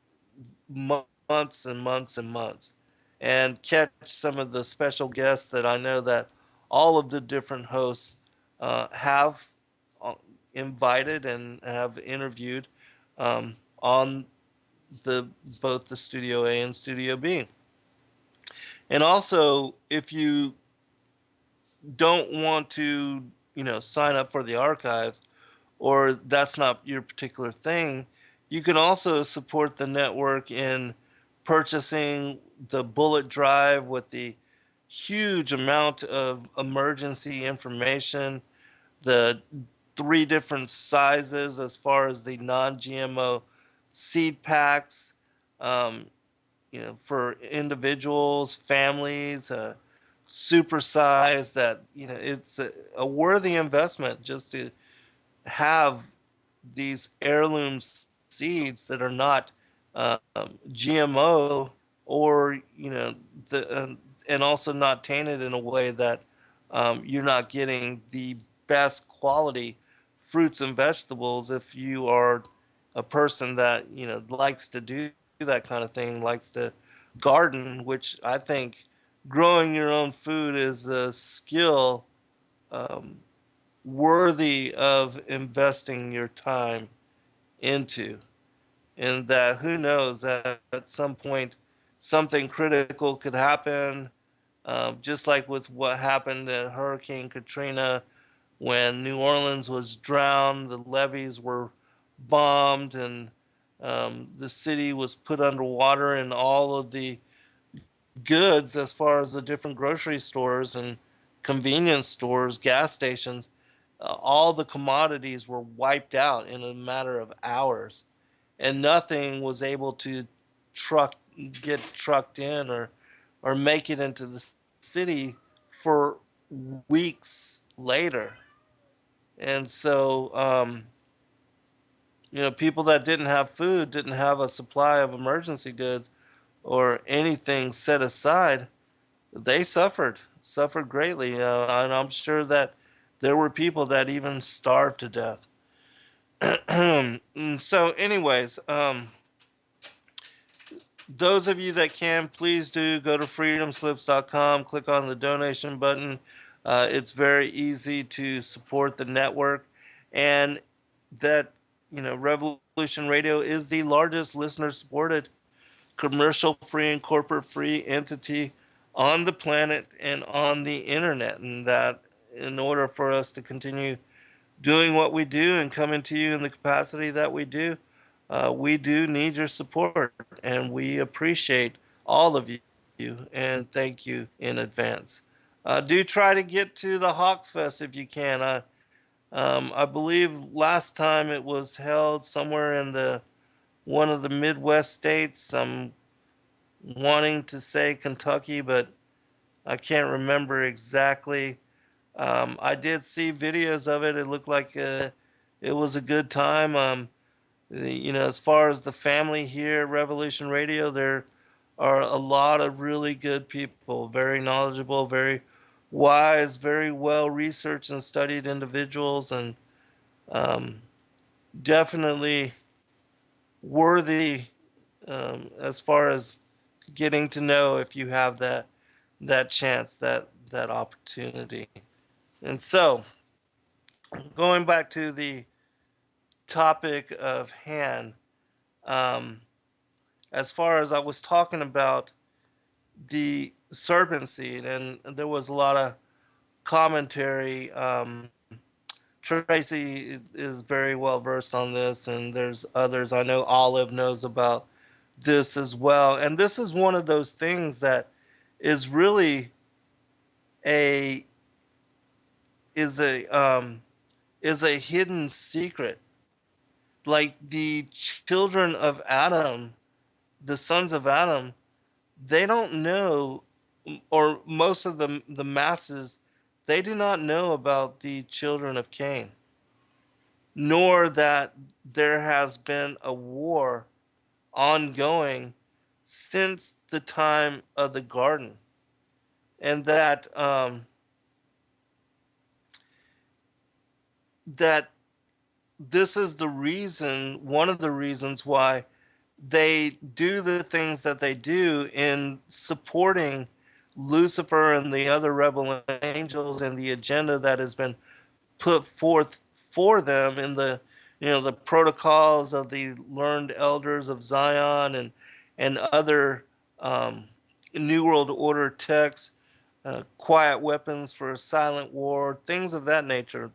months and months and months, and catch some of the special guests that I know that all of the different hosts have uh, invited and have interviewed on the both the Studio A and Studio B. And also, if you don't want to, sign up for the archives, or that's not your particular thing, you can also support the network in purchasing the bullet drive with the huge amount of emergency information, the three different sizes as far as the non-GMO seed packs, um, for individuals, families, super size that, it's a worthy investment just to have these heirloom seeds that are not GMO, or and also not tainted in a way that you're not getting the best quality fruits and vegetables. If you are a person that likes to do that kind of thing, likes to garden, which I think growing your own food is a skill um, worthy of investing your time into. And that who knows that at some point something critical could happen, just like with what happened at Hurricane Katrina when New Orleans was drowned, the levees were bombed, and the city was put underwater, and all of the goods, as far as the different grocery stores and convenience stores, gas stations, all the commodities were wiped out in a matter of hours, and nothing was able to truck get trucked in or make it into the city for weeks later. And so, people that didn't have food, didn't have a supply of emergency goods or anything set aside, they suffered greatly. And I'm sure that there were people that even starved to death. So, anyways, those of you that can, please do go to freedomslips.com, click on the donation button. It's very easy to support the network, and that, Revolution Radio is the largest listener supported commercial free and corporate free entity on the planet and on the internet. And that in order for us to continue doing what we do and coming to you in the capacity that we do need your support, and we appreciate all of you, and thank you in advance. Do try to get to the Hawks Fest if you can. I believe last time it was held somewhere in the one of the Midwest states. I'm wanting to say Kentucky, but I can't remember exactly. I did see videos of it. It looked like it was a good time. As far as the family here at Revolution Radio, there are a lot of really good people, very knowledgeable, very wise, very well researched and studied individuals, and um, definitely worthy as far as getting to know if you have that chance, that opportunity. And so, going back to the topic of hand. Um, as far as I was talking about the serpent seed, and there was a lot of commentary. Tracy is very well versed on this, and there's others. I know Olive knows about this as well. And this is one of those things that is really a is a is a hidden secret. Like the children of Adam, the sons of Adam, they don't know, or most of the masses, they do not know about the children of Cain, nor that there has been a war ongoing since the time of the garden, and that that this is the reason, one of the reasons why they do the things that they do in supporting Lucifer and the other rebel angels and the agenda that has been put forth for them in the, the protocols of the learned elders of Zion, and other um, New World Order texts, quiet weapons for a silent war, things of that nature.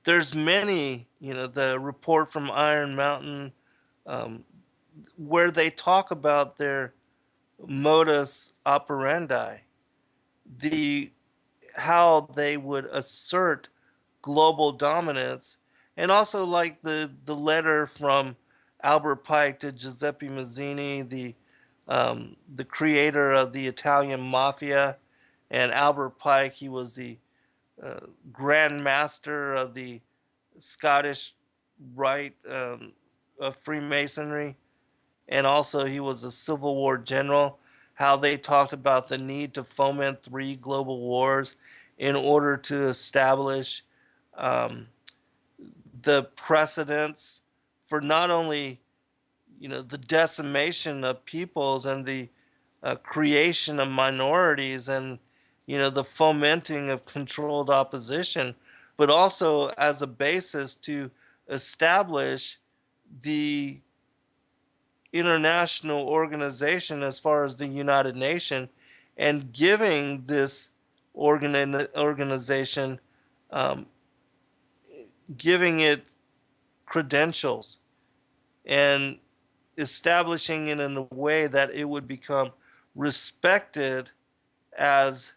There's many, the report from Iron Mountain, um, where they talk about their modus operandi, the how they would assert global dominance, and also like the letter from Albert Pike to Giuseppe Mazzini, the creator of the Italian mafia, and Albert Pike, he was the uh, Grand Master of the Scottish Rite of Freemasonry, and also he was a Civil War general. How they talked about the need to foment 3 global wars in order to establish um, the precedents for not only the decimation of peoples and the creation of minorities, and the fomenting of controlled opposition, but also as a basis to establish the international organization as far as the United Nations, and giving this organization, um, giving it credentials and establishing it in a way that it would become respected as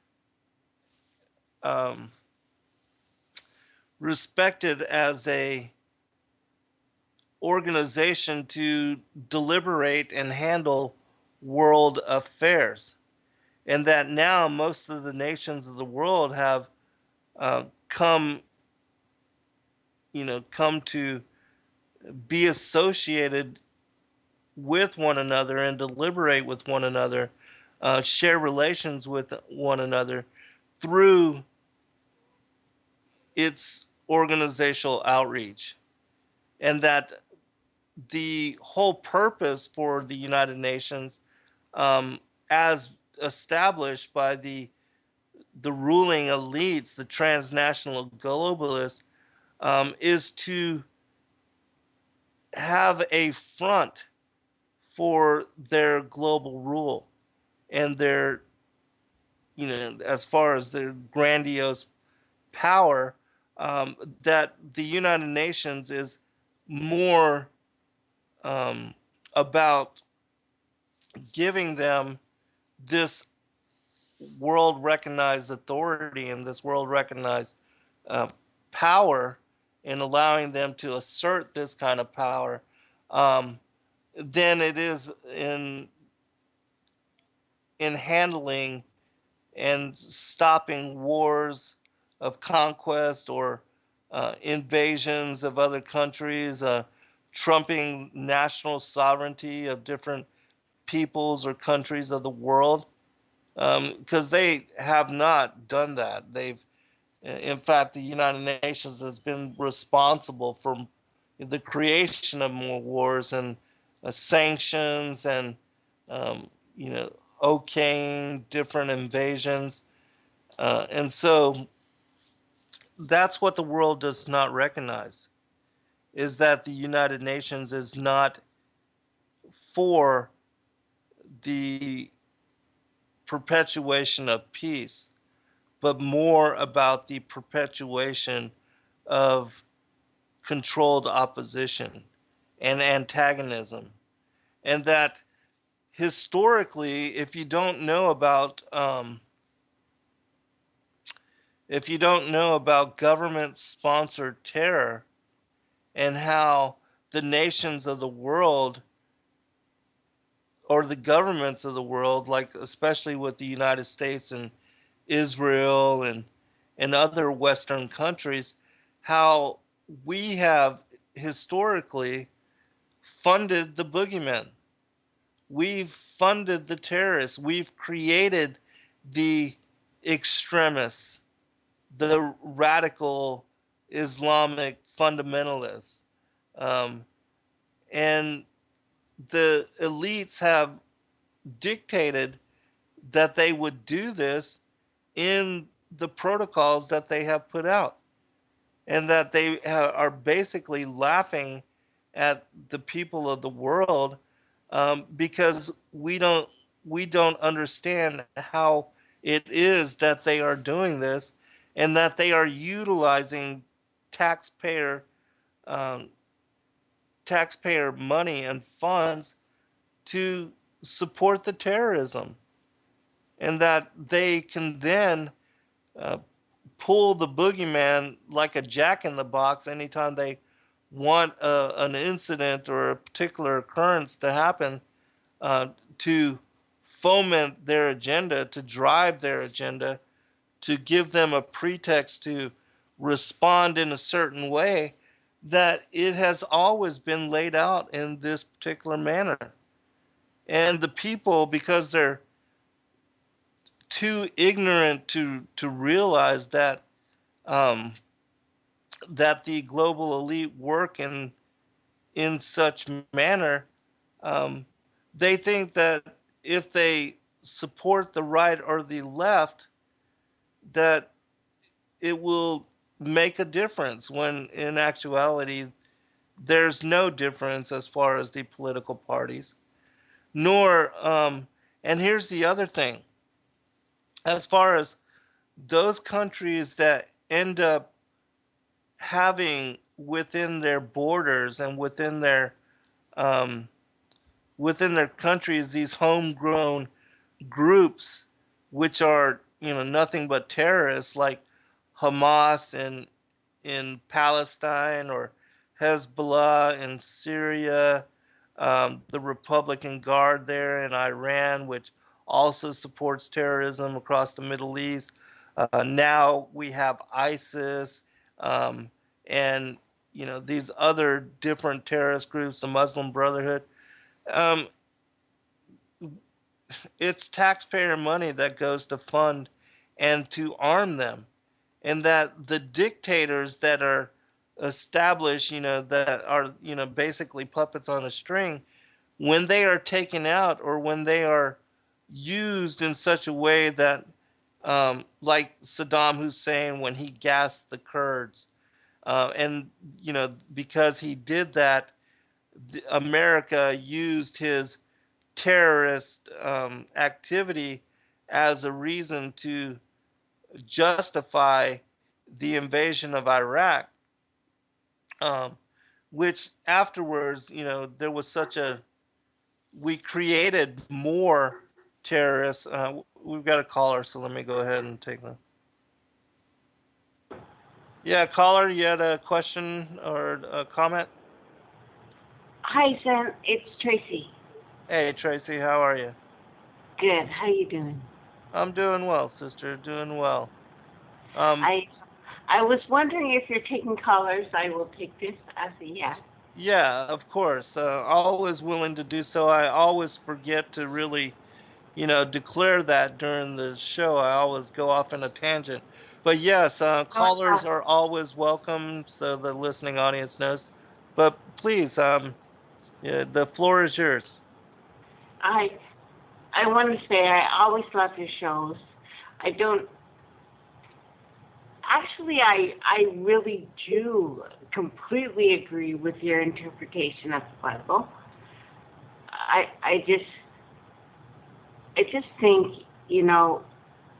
um, a organization to deliberate and handle world affairs, and that now most of the nations of the world have come come to be associated with one another and deliberate with one another, share relations with one another through its organizational outreach. And that the whole purpose for the United Nations, um, as established by the ruling elites, the transnational globalists, is to have a front for their global rule and their, as far as their grandiose power, that the United Nations is more um, about giving them this world recognized authority and this world recognized uh, power, and allowing them to assert this kind of power, um, than it is in handling and stopping wars of conquest, or invasions of other countries, trumping national sovereignty of different peoples or countries of the world, because they have not done that. In fact, the United Nations has been responsible for the creation of more wars and sanctions, and um, you know, okaying different invasions, and so that's what the world does not recognize, is that the United Nations is not for the perpetuation of peace, but more about the perpetuation of controlled opposition and antagonism. And that historically, if you don't know about government-sponsored terror and how the nations of the world or the governments of the world, like especially with the United States and Israel and other Western countries, how we have historically funded the boogeymen. We've funded the terrorists. We've created the extremists, the radical Islamic fundamentalists. Um, and the elites have dictated that they would do this in the protocols that they have put out, and that they are basically laughing at the people of the world, because we don't understand how it is that they are doing this, and that they are utilizing taxpayer um, taxpayer money and funds to support the terrorism, and that they can then uh, pull the boogeyman like a jack in the box anytime they want an incident or a particular occurrence to happen, to foment their agenda, to drive their agenda, to give them a pretext to respond in a certain way, that it has always been laid out in this particular manner. And the people, because they're too ignorant to realize um, that the global elite work in such manner, um, they think that if they support the right or the left, that it will make a difference, when in actuality there's no difference as far as the political parties. Nor and here's the other thing, as far as those countries that end up having within their borders and um, within their countries these homegrown groups, which are nothing but terrorists, like Hamas in Palestine, or Hezbollah in Syria, the Republican Guard there in Iran, which also supports terrorism across the Middle East. Now we have ISIS, um, and these other different terrorist groups, the Muslim Brotherhood. Um, it's taxpayer money that goes to fund and to arm them, and that the dictators that are established, that are, basically puppets on a string, when they are taken out, or when they are used in such a way that, like Saddam Hussein when he gassed the Kurds, and because he did that, America used his terrorist activity as a reason to justify the invasion of Iraq, um, which afterwards, there was we created more terrorists. We've got a caller, so let me go ahead and take them. Yeah, caller, you had a question or a comment? Hi, Zen. It's Tracy. Hey, Tracy, how are you? Good. How you doing? I'm doing well, sister, doing well. Um, I was wondering if you're taking callers. I will take this as a yes. yeah, of course. Always willing to do so. I always forget to really, declare that during the show. I always go off in a tangent. But yes, No callers problem. are always welcome, so the listening audience knows. But please, yeah, the floor is yours. I want to say I always love your shows. I don't Actually, I really do completely agree with your interpretation of the Bible. I just think, you know,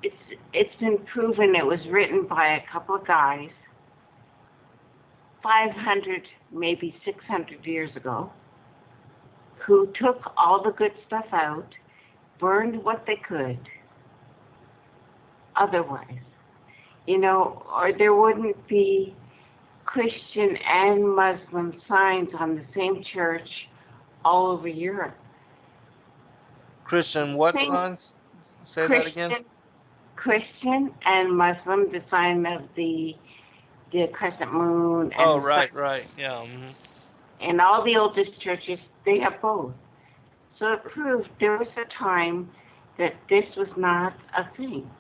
it's been proven. It was written by a couple of guys 500, maybe 600 years ago, who took all the good stuff out, burned what they could. Otherwise, you know, or there wouldn't be Christian and Muslim signs on the same church all over Europe. Christian, what Same signs? Say that again. Christian and Muslim, the sign of the crescent moon, and Oh, right, yeah. and all the oldest churches, they have both. So it proved there was a time that this was not a thing,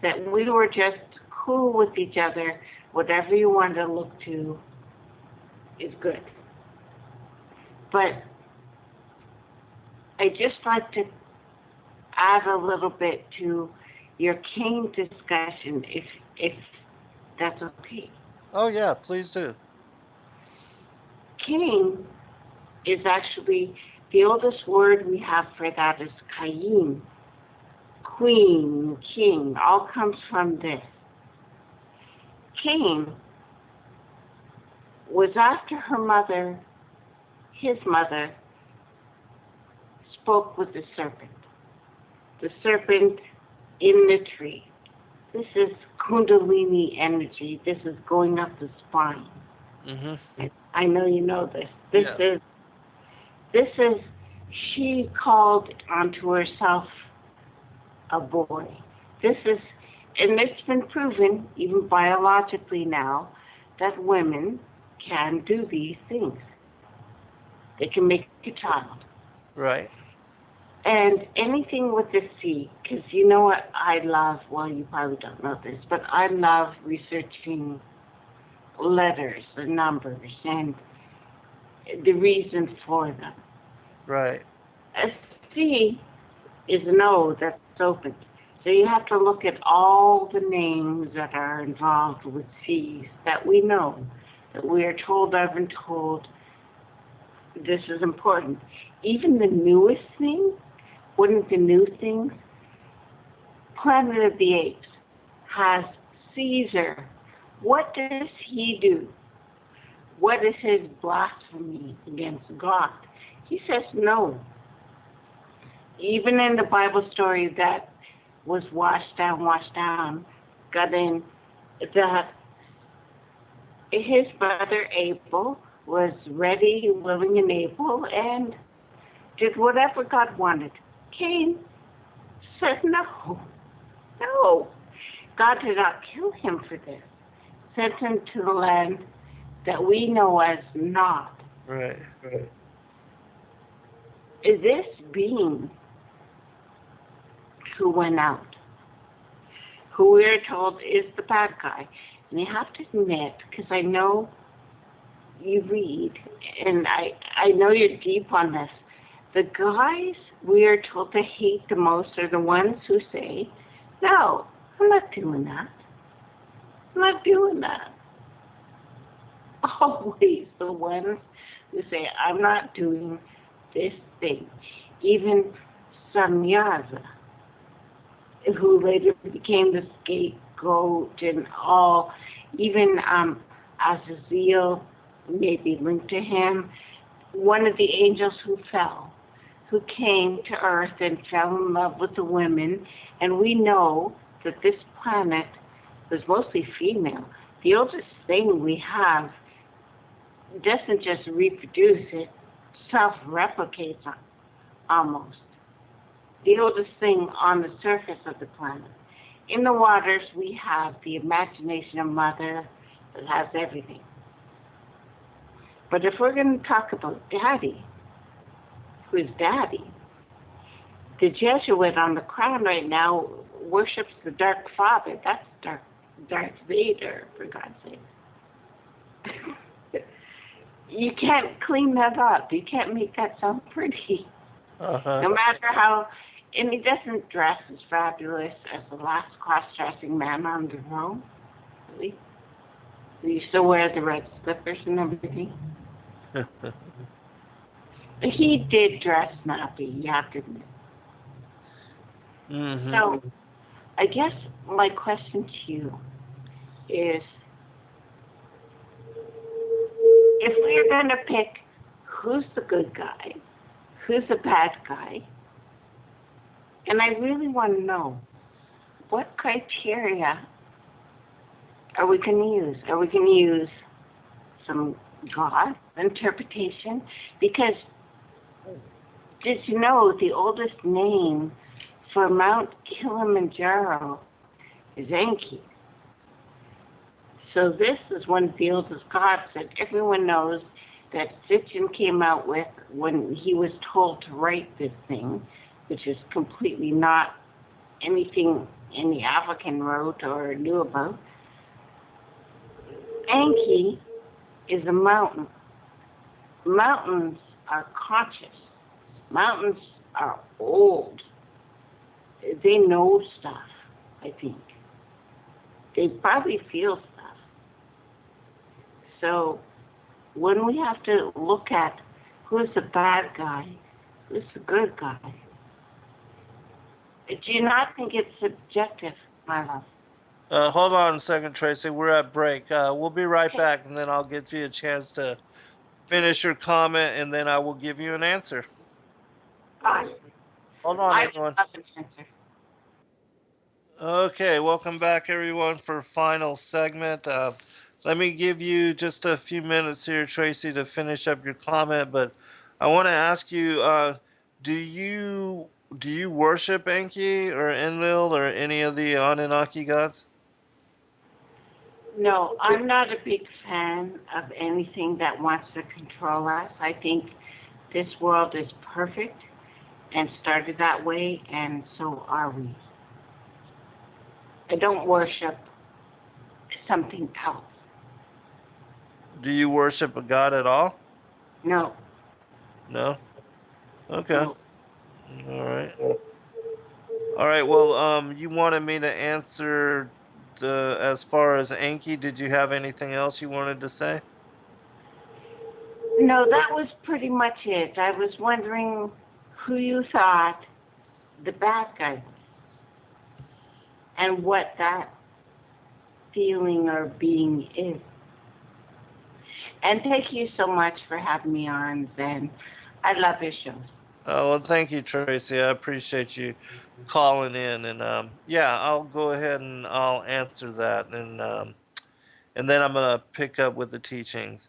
that we were just cool with each other. Whatever you want to look to is good. But I just like to add a little bit to your Cain discussion, if that's okay. Oh, yeah, please do. Cain is actually, the oldest word we have for that is Cain. Queen, king, all comes from this. Cain was after her mother, his mother, spoke with the serpent. The serpent in the tree. This is Kundalini energy. This is going up the spine. I know you know this. This is, she called onto herself a boy. This is, and it's been proven, even biologically now, that women can do these things. They can make a child. Right. And anything with the C, because you know what I love, well, you probably don't know this, but I love researching letters and numbers and the reason for them. Right. A C is an O that's open. So you have to look at all the names that are involved with C's that we know, that we are told of and told this is important. Even the newest thing, one of the new things, Planet of the Apes has Caesar. What does he do? What is his blasphemy against God? He says no. Even in the Bible story that was washed down, got in, that his brother Abel was ready, willing, and able, and did whatever God wanted. Cain said no. No. God did not kill him for this. Sent him to the land that we know as Nod. Right. This being who went out, who we're told is the bad guy, and you have to admit, because I know you read, and I know you're deep on this, the guys we are told to hate the most are the ones who say, no, I'm not doing that. I'm not doing that. Always the ones who say, I'm not doing this thing. Even Samyaza, who later became the scapegoat and all, even Azazel may be linked to him, one of the angels who fell, who came to earth and fell in love with the women, and we know that this planet was mostly female. The oldest thing we have doesn't just reproduce, it self-replicates almost. The oldest thing on the surface of the planet. In the waters, we have the imagination of Mother that has everything. But if we're going to talk about Daddy, who's Daddy, the Jesuit on the crown right now worships the Dark Father. That's Darth Vader, for God's sake. You can't clean that up. You can't make that sound pretty. No matter how, and he doesn't dress as fabulous as the last cross-dressing man on the throne. obviously. He used to wear the red slippers and everything. He did dress snappy, you have to admit. Mm-hmm. So, I guess my question to you is, if we're going to pick who's the good guy, who's the bad guy, and I really want to know, what criteria are we going to use? Are we going to use some God interpretation? Because did you know the oldest name for Mount Kilimanjaro is Enki? So this is one of the oldest gods that everyone knows that Sitchin came out with when he was told to write this thing, which is completely not anything any African wrote or knew about. Enki is a mountain. Mountains are conscious. Mountains are old. They know stuff, I think. They probably feel stuff. So when we have to look at who's the bad guy, who's the good guy, do you not think it's subjective, my love? Hold on a second, Tracy. We're at break. We'll be right back, and then I'll give you a chance to finish your comment, and then I will give you an answer. Fine. Hold on, I everyone. love an answer. Okay, welcome back, everyone, for final segment. Let me give you just a few minutes here, Tracy, to finish up your comment. But I want to ask you: do you worship Enki or Enlil or any of the Anunnaki gods? No, I'm not a big fan of anything that wants to control us. I think this world is perfect and started that way, and so are we. I don't worship something else. Do you worship a god at all? No, No. Okay. no. All right. All right. Well, you wanted me to answer the as far as Enki. Did you have anything else you wanted to say? No, that was pretty much it. I was wondering who you thought the bad guy was and what that feeling or being is. And thank you so much for having me on, Zen. I love your shows. Well, thank you, Tracy. I appreciate you calling in, and yeah, I'll go ahead and I'll answer that, and then I'm gonna pick up with the teachings.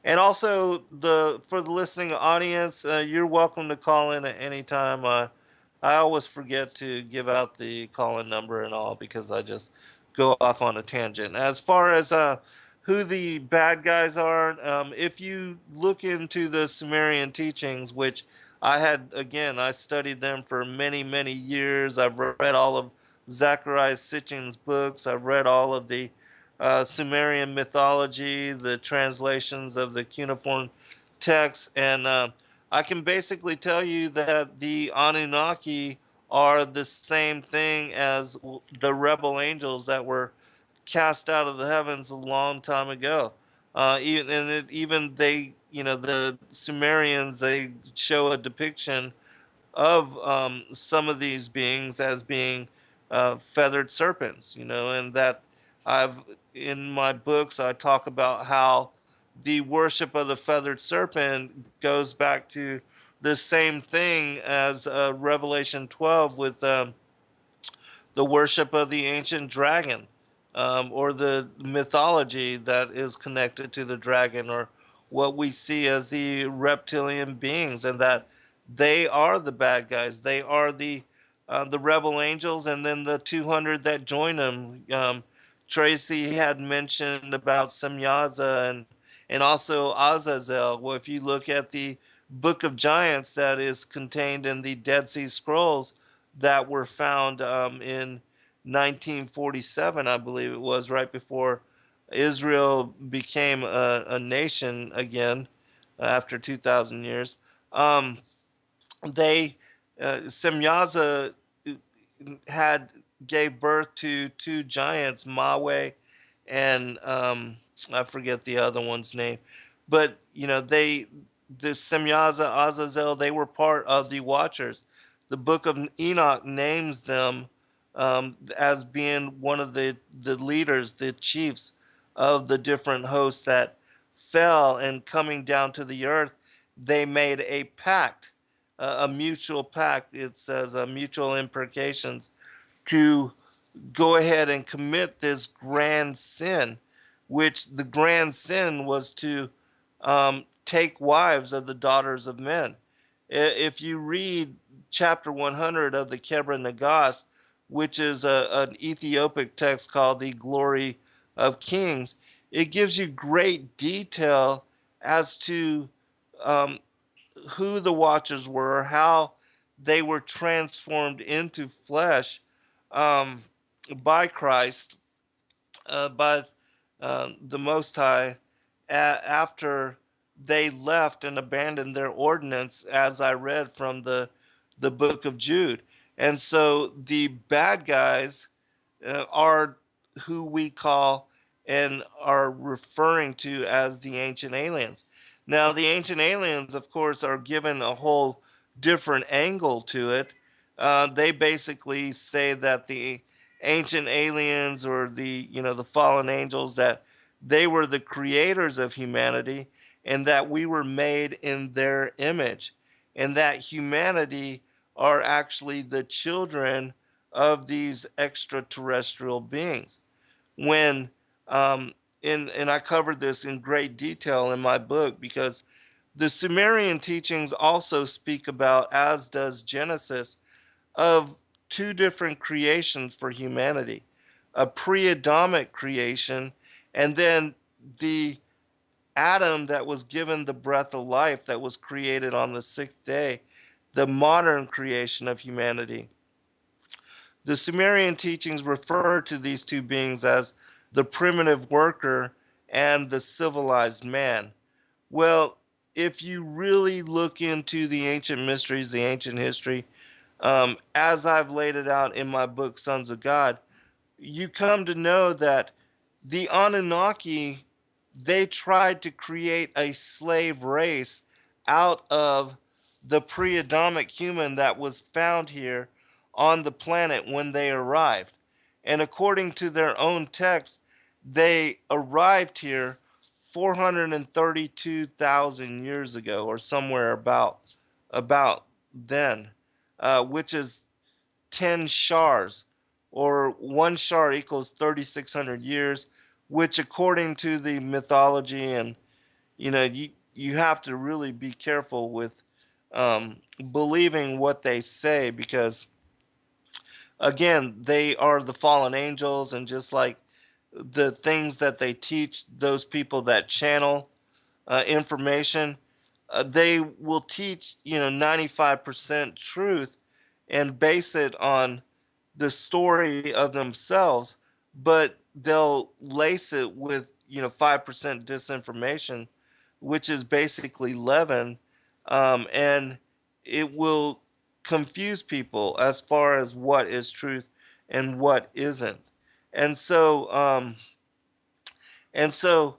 And also, the for the listening audience, you're welcome to call in at any time. I always forget to give out the call-in number and all because I just go off on a tangent. As far as who the bad guys are, if you look into the Sumerian teachings, which I had again, I studied them for many, many years. I've read all of Zacharias Sitchin's books. I've read all of the Sumerian mythology, the translations of the cuneiform texts, and I can basically tell you that the Anunnaki are the same thing as the rebel angels that were cast out of the heavens a long time ago. Even they, the Sumerians, they show a depiction of some of these beings as being feathered serpents, and that I've in my books I talk about how the worship of the feathered serpent goes back to the same thing as Revelation 12 with the worship of the ancient dragon, or the mythology that is connected to the dragon, or what we see as the reptilian beings, and that they are the bad guys. They are the rebel angels, and then the 200 that join them. Tracy had mentioned about Semyaza and also Azazel. Well, if you look at the Book of Giants that is contained in the Dead Sea Scrolls, that were found in 1947, I believe it was, right before Israel became a nation again after 2,000 years. Um, they Semyaza had gave birth to two giants, Mawe and I forget the other one's name, but the Semyaza, Azazel, they were part of the Watchers. The Book of Enoch names them as being one of the leaders, the chiefs of the different hosts that fell, and coming down to the earth, they made a pact, a mutual pact. It says mutual imprecations to go ahead and commit this grand sin, which the grand sin was to take wives of the daughters of men. If you read chapter 100 of the Kebra Nagas, which is an Ethiopic text called the Glory of Kings, it gives you great detail as to um, who the Watchers were, how they were transformed into flesh um, by Christ, by the Most High, after they left and abandoned their ordinance, as I read from the book of Jude. And so the bad guys are who we call and are referring to as the ancient aliens. Now, the ancient aliens, of course, are given a whole different angle to it. They basically say that the ancient aliens, or the fallen angels, that they were the creators of humanity, and that we were made in their image, and that humanity are actually the children of these extraterrestrial beings. When and I covered this in great detail in my book, because the Sumerian teachings also speak about, as does Genesis, of two different creations for humanity: a pre-Adamic creation, and then the Adam that was given the breath of life, that was created on the sixth day, the modern creation of humanity. The Sumerian teachings refer to these two beings as the primitive worker and the civilized man. Well, if you really look into the ancient mysteries, the ancient history, as I've laid it out in my book, Sons of God, you come to know that the Anunnaki, they tried to create a slave race out of the pre-Adamic human that was found here on the planet when they arrived. And according to their own text, they arrived here 432,000 years ago, or somewhere about then, which is 10 shars, or one shar equals 3,600 years, which, according to the mythology, and you have to really be careful with believing what they say, because again, they are the fallen angels, and just like the things that they teach, those people that channel information, they will teach 95% truth and base it on the story of themselves, but they'll lace it with 5% disinformation, which is basically leaven, and it will confuse people as far as what is truth and what isn't. And so, and so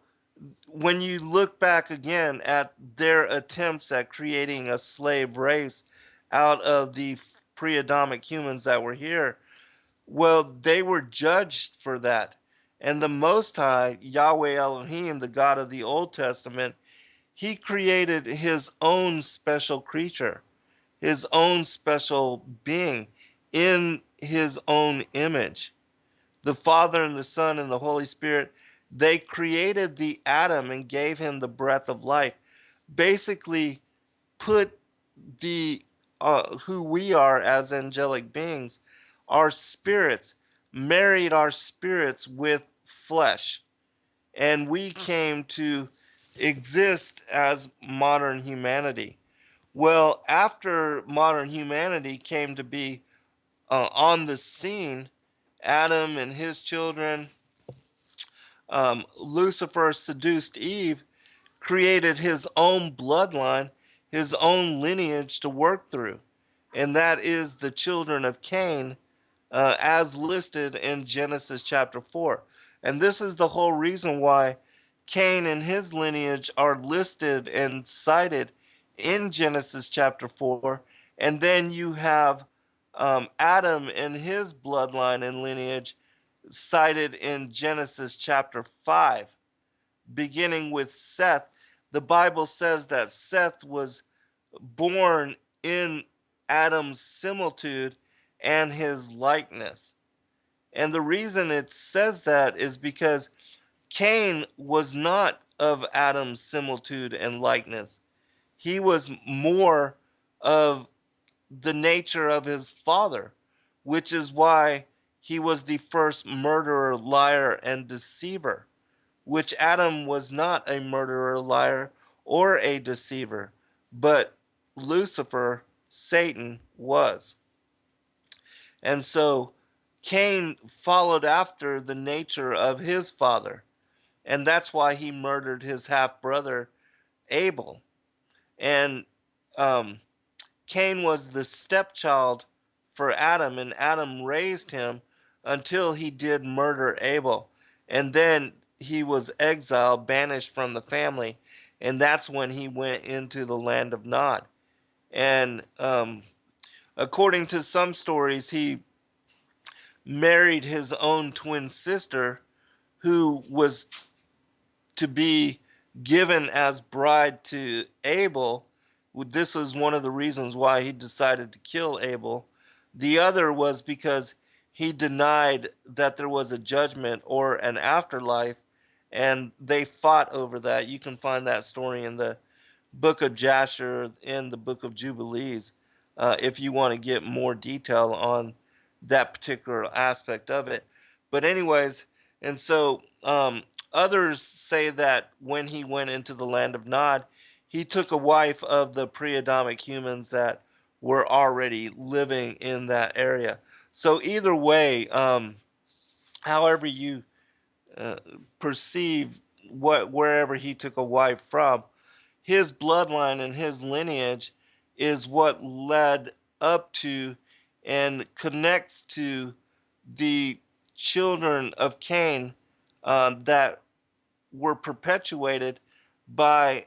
when you look back again at their attempts at creating a slave race out of the pre-Adamic humans that were here, well, they were judged for that. And the Most High, Yahweh Elohim, the God of the Old Testament, he created his own special creature, his own special being in his own image. The Father and the Son and the Holy Spirit, they created the Adam and gave him the breath of life. Basically, put the who we are as angelic beings, our spirits, married our spirits with flesh, and we came to exist as modern humanity. Well, after modern humanity came to be on the scene, Adam and his children, Lucifer seduced Eve, created his own bloodline, his own lineage to work through. And that is the children of Cain, as listed in Genesis chapter 4. And this is the whole reason why Cain and his lineage are listed and cited in Genesis chapter 4. And then you have Adam and his bloodline and lineage cited in Genesis chapter 5, beginning with Seth. The Bible says that Seth was born in Adam's similitude and his likeness. And the reason it says that is because Cain was not of Adam's similitude and likeness. He was more of the nature of his father, which is why he was the first murderer, liar, and deceiver, which Adam was not a murderer, liar, or a deceiver, but Lucifer, Satan, was. And so Cain followed after the nature of his father, and that's why he murdered his half brother Abel. And um, Cain was the stepchild for Adam, and Adam raised him until he did murder Abel. And then he was exiled, banished from the family, and that's when he went into the land of Nod. And according to some stories, he married his own twin sister, who was to be given as bride to Abel. This was one of the reasons why he decided to kill Abel. The other was because he denied that there was a judgment or an afterlife, and they fought over that. You can find that story in the book of Jasher, in the book of Jubilees, if you want to get more detail on that particular aspect of it. But anyways, and so others say that when he went into the land of Nod, he took a wife of the pre-Adamic humans that were already living in that area. So either way, however you uh, perceive wherever he took a wife from, his bloodline and his lineage is what led up to and connects to the children of Cain that were perpetuated by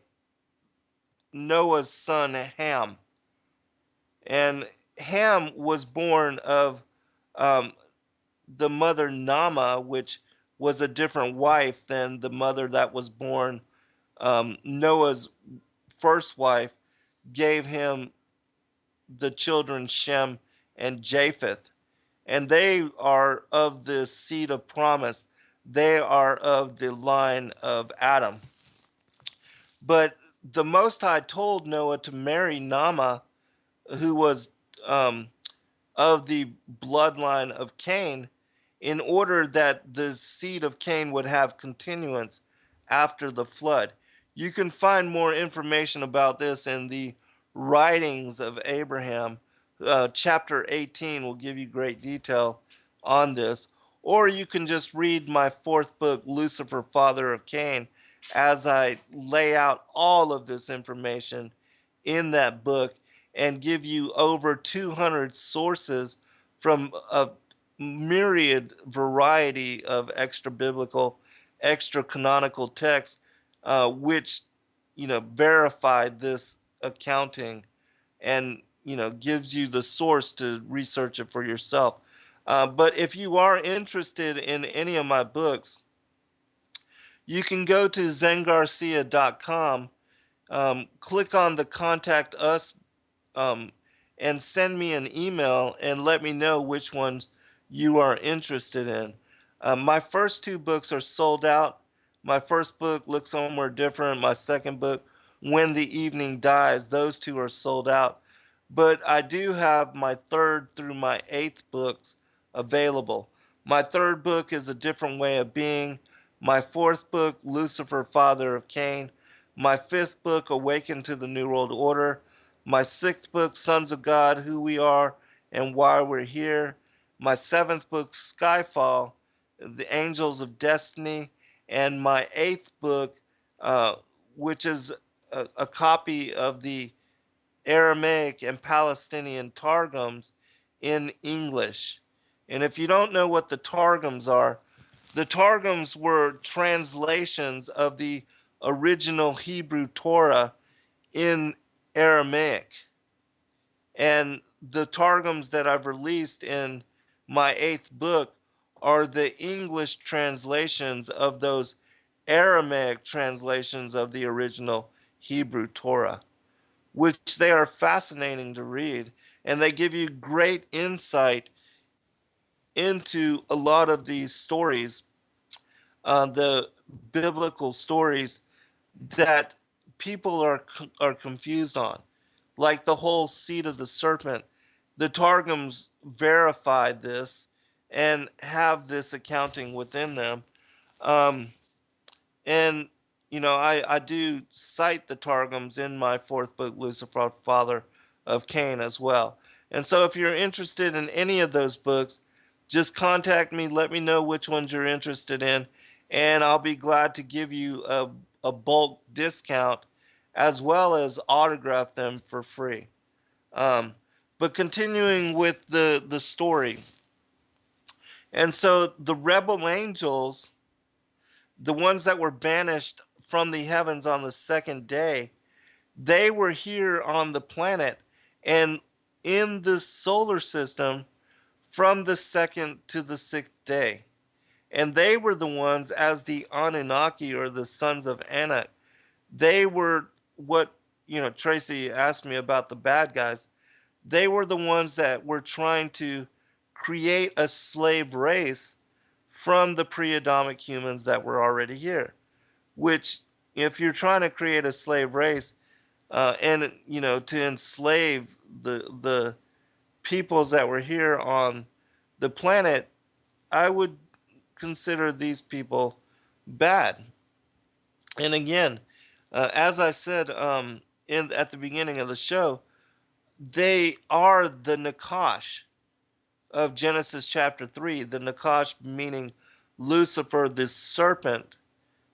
Noah's son Ham. And Ham was born of um, the mother Nama, which was a different wife than the mother that was born. Noah's first wife gave him the children Shem and Japheth, and they are of the seed of promise. They are of the line of Adam. But the Most High told Noah to marry Nama, who was um, of the bloodline of Cain, in order that the seed of Cain would have continuance after the flood. You can find more information about this in the writings of Abraham. Chapter 18 will give you great detail on this. Or you can just read my fourth book, Lucifer, Father of Cain, as I lay out all of this information in that book and give you over 200 sources from a myriad variety of extra biblical, extra canonical texts, which verify this accounting, and gives you the source to research it for yourself. But if you are interested in any of my books, you can go to zengarcia.com, click on the Contact Us, um, and send me an email and let me know which ones you are interested in. My first two books are sold out. My first book, Look Somewhere Different. My second book, When the Evening Dies. Those two are sold out. But I do have my third through my eighth books available. My third book is A Different Way of Being. My fourth book, Lucifer, Father of Cain. My fifth book, Awaken to the New World Order. My sixth book, Sons of God, Who We Are and Why We're Here. My seventh book, Skyfall, The Angels of Destiny. And my eighth book, which is a copy of the Aramaic and Palestinian Targums in English. And if you don't know what the Targums are, The Targums were translations of the original Hebrew Torah in Aramaic. And the Targums that I've released in my 8th book are the English translations of those Aramaic translations of the original Hebrew Torah, which they are fascinating to read, and they give you great insight into a lot of these stories, the biblical stories that people are confused on, like the whole seed of the serpent. The Targums verified this and have this accounting within them. Um, and, I do cite the Targums in my 4th book, Lucifer, Father of Cain, as well. And so if you're interested in any of those books, just contact me, let me know which ones you're interested in, and I'll be glad to give you a bulk discount as well as autograph them for free. Um, but continuing with the story. And so the rebel angels, the ones that were banished from the heavens on the 2nd day, they were here on the planet and in the solar system from the 2nd to the 6th day. And they were the ones, as the Anunnaki, or the sons of Anak, they were what, Tracy asked me about the bad guys. They were the ones that were trying to create a slave race from the pre-Adamic humans that were already here. Which, if you're trying to create a slave race, and to enslave the peoples that were here on the planet, I would consider these people bad. And again, as I said, at the beginning of the show, they are the Nakash of Genesis chapter 3. The Nakash meaning Lucifer, this serpent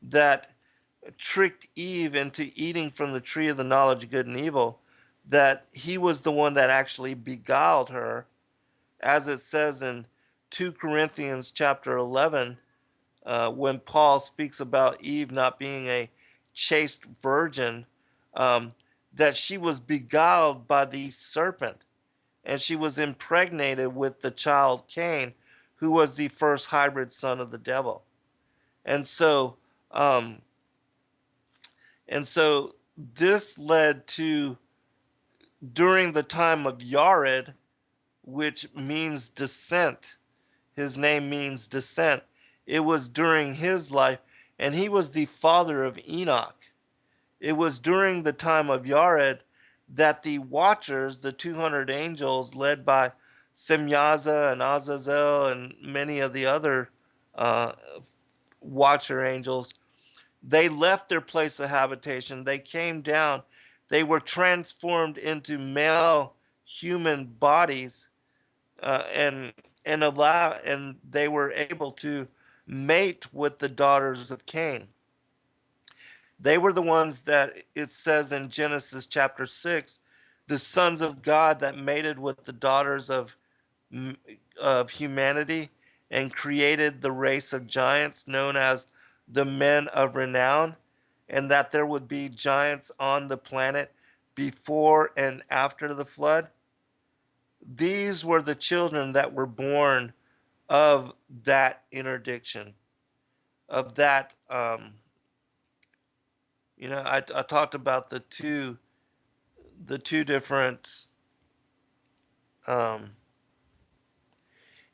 that tricked Eve into eating from the tree of the knowledge of good and evil, that he was the one that actually beguiled her, as it says in 2 Corinthians chapter 11, when Paul speaks about Eve not being a chaste virgin, um, that she was beguiled by the serpent, and she was impregnated with the child Cain, who was the first hybrid son of the devil. And so, um, this led to, during the time of Yared, which means descent, his name means descent. It was during his life, and he was the father of Enoch. It was during the time of Yared that the Watchers, the 200 angels led by Semyaza and Azazel and many of the other uh, Watcher angels, they left their place of habitation. They came down. They were transformed into male human bodies, and they were able to mate with the daughters of Cain. They were the ones that it says in Genesis chapter 6, the sons of God that mated with the daughters of humanity and created the race of giants known as the men of renown, and that there would be giants on the planet before and after the flood. These were the children that were born of that interdiction, of that. I talked about the two different um,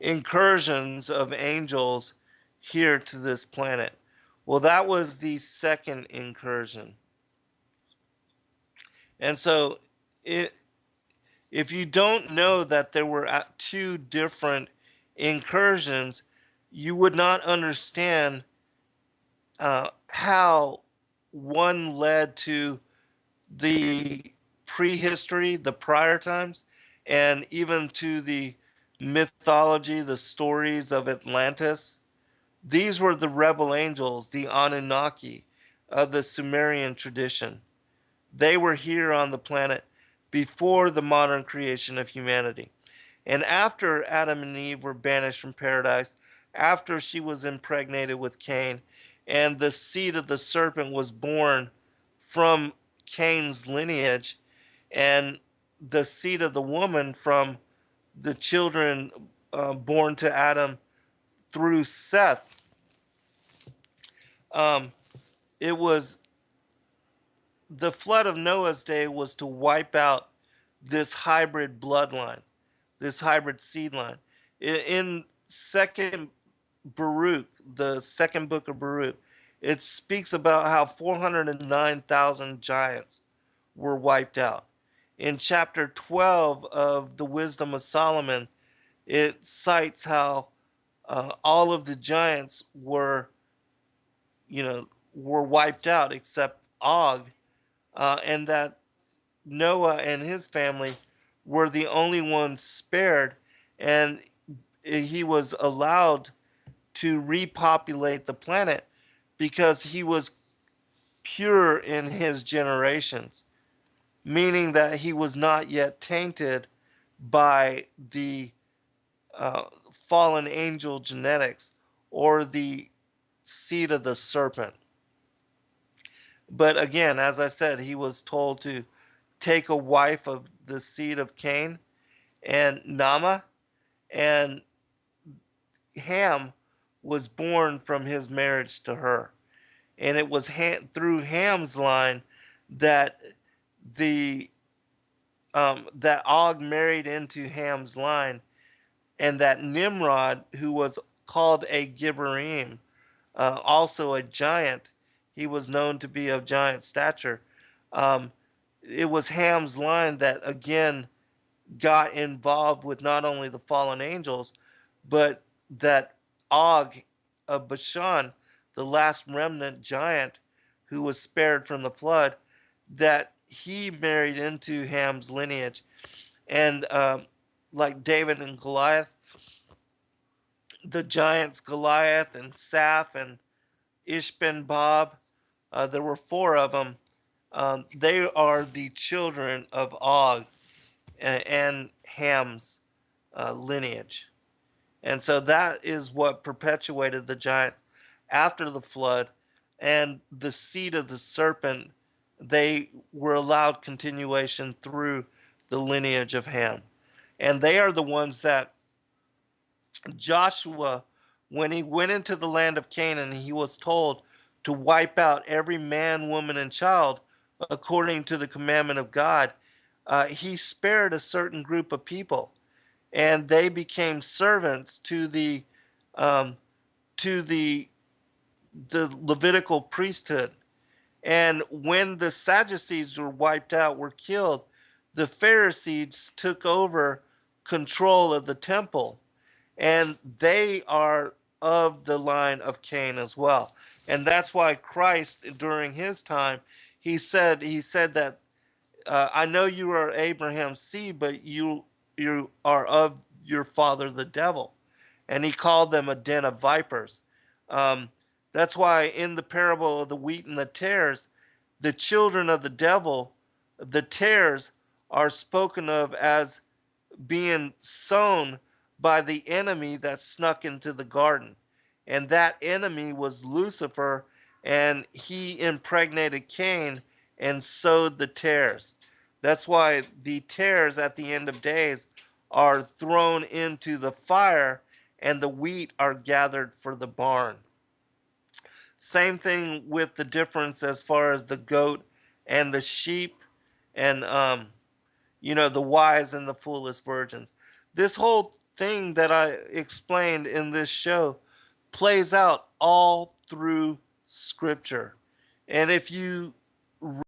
incursions of angels here to this planet. Well, that was the second incursion. And so, if you don't know that there were two different incursions, you would not understand how one led to the prehistory, the prior times, and even to the mythology, the stories of Atlantis. These were the rebel angels, the Anunnaki of the Sumerian tradition. They were here on the planet before the modern creation of humanity. And after Adam and Eve were banished from paradise, after she was impregnated with Cain, and the seed of the serpent was born from Cain's lineage, and the seed of the woman from the children born to Adam through Seth. Um, it was the flood of Noah's day was to wipe out this hybrid bloodline, this hybrid seed line. In Second Baruch, the second book of Baruch, it speaks about how 409,000 giants were wiped out. In chapter 12 of the Wisdom of Solomon, it cites how all of the giants were wiped out except Og, and that Noah and his family were the only ones spared, and he was allowed to repopulate the planet because he was pure in his generations, meaning that he was not yet tainted by the fallen angel genetics or the seed of the serpent. But again, as I said, he was told to take a wife of the seed of Cain and Nama, and Ham was born from his marriage to her. And it was through Ham's line that the that Og married into Ham's line, and that Nimrod, who was called a Gibberim, also a giant, he was known to be of giant stature. Um, it was Ham's line that again got involved with not only the fallen angels, but that Og of Bashan, the last remnant giant who was spared from the flood, that he married into Ham's lineage. And like David and Goliath, the giants Goliath and Saph and Ishbenbab, there were four of them. They are the children of Og and Ham's lineage. And so that is what perpetuated the giants after the flood, and the seed of the serpent, they were allowed continuation through the lineage of Ham. And they are the ones that Joshua, when he went into the land of Canaan, he was told to wipe out every man, woman, and child according to the commandment of God. He spared a certain group of people, and they became servants to the um, the Levitical priesthood. And when the Sadducees were wiped out, were killed, the Pharisees took over control of the temple, and they are of the line of Cain as well. And that's why Christ, during his time, he said that I know you are Abraham's seed, but you are of your father the devil. And he called them a den of vipers. Um, that's why in the parable of the wheat and the tares, the children of the devil, the tares, are spoken of as being sown by the enemy that snuck into the garden. And that enemy was Lucifer, and he impregnated Cain and sowed the tares. That's why the tares at the end of days are thrown into the fire, and the wheat are gathered for the barn. Same thing with the difference as far as the goat and the sheep, and the wise and the foolish virgins. This whole thing that I explained in this show plays out all through Scripture. And if you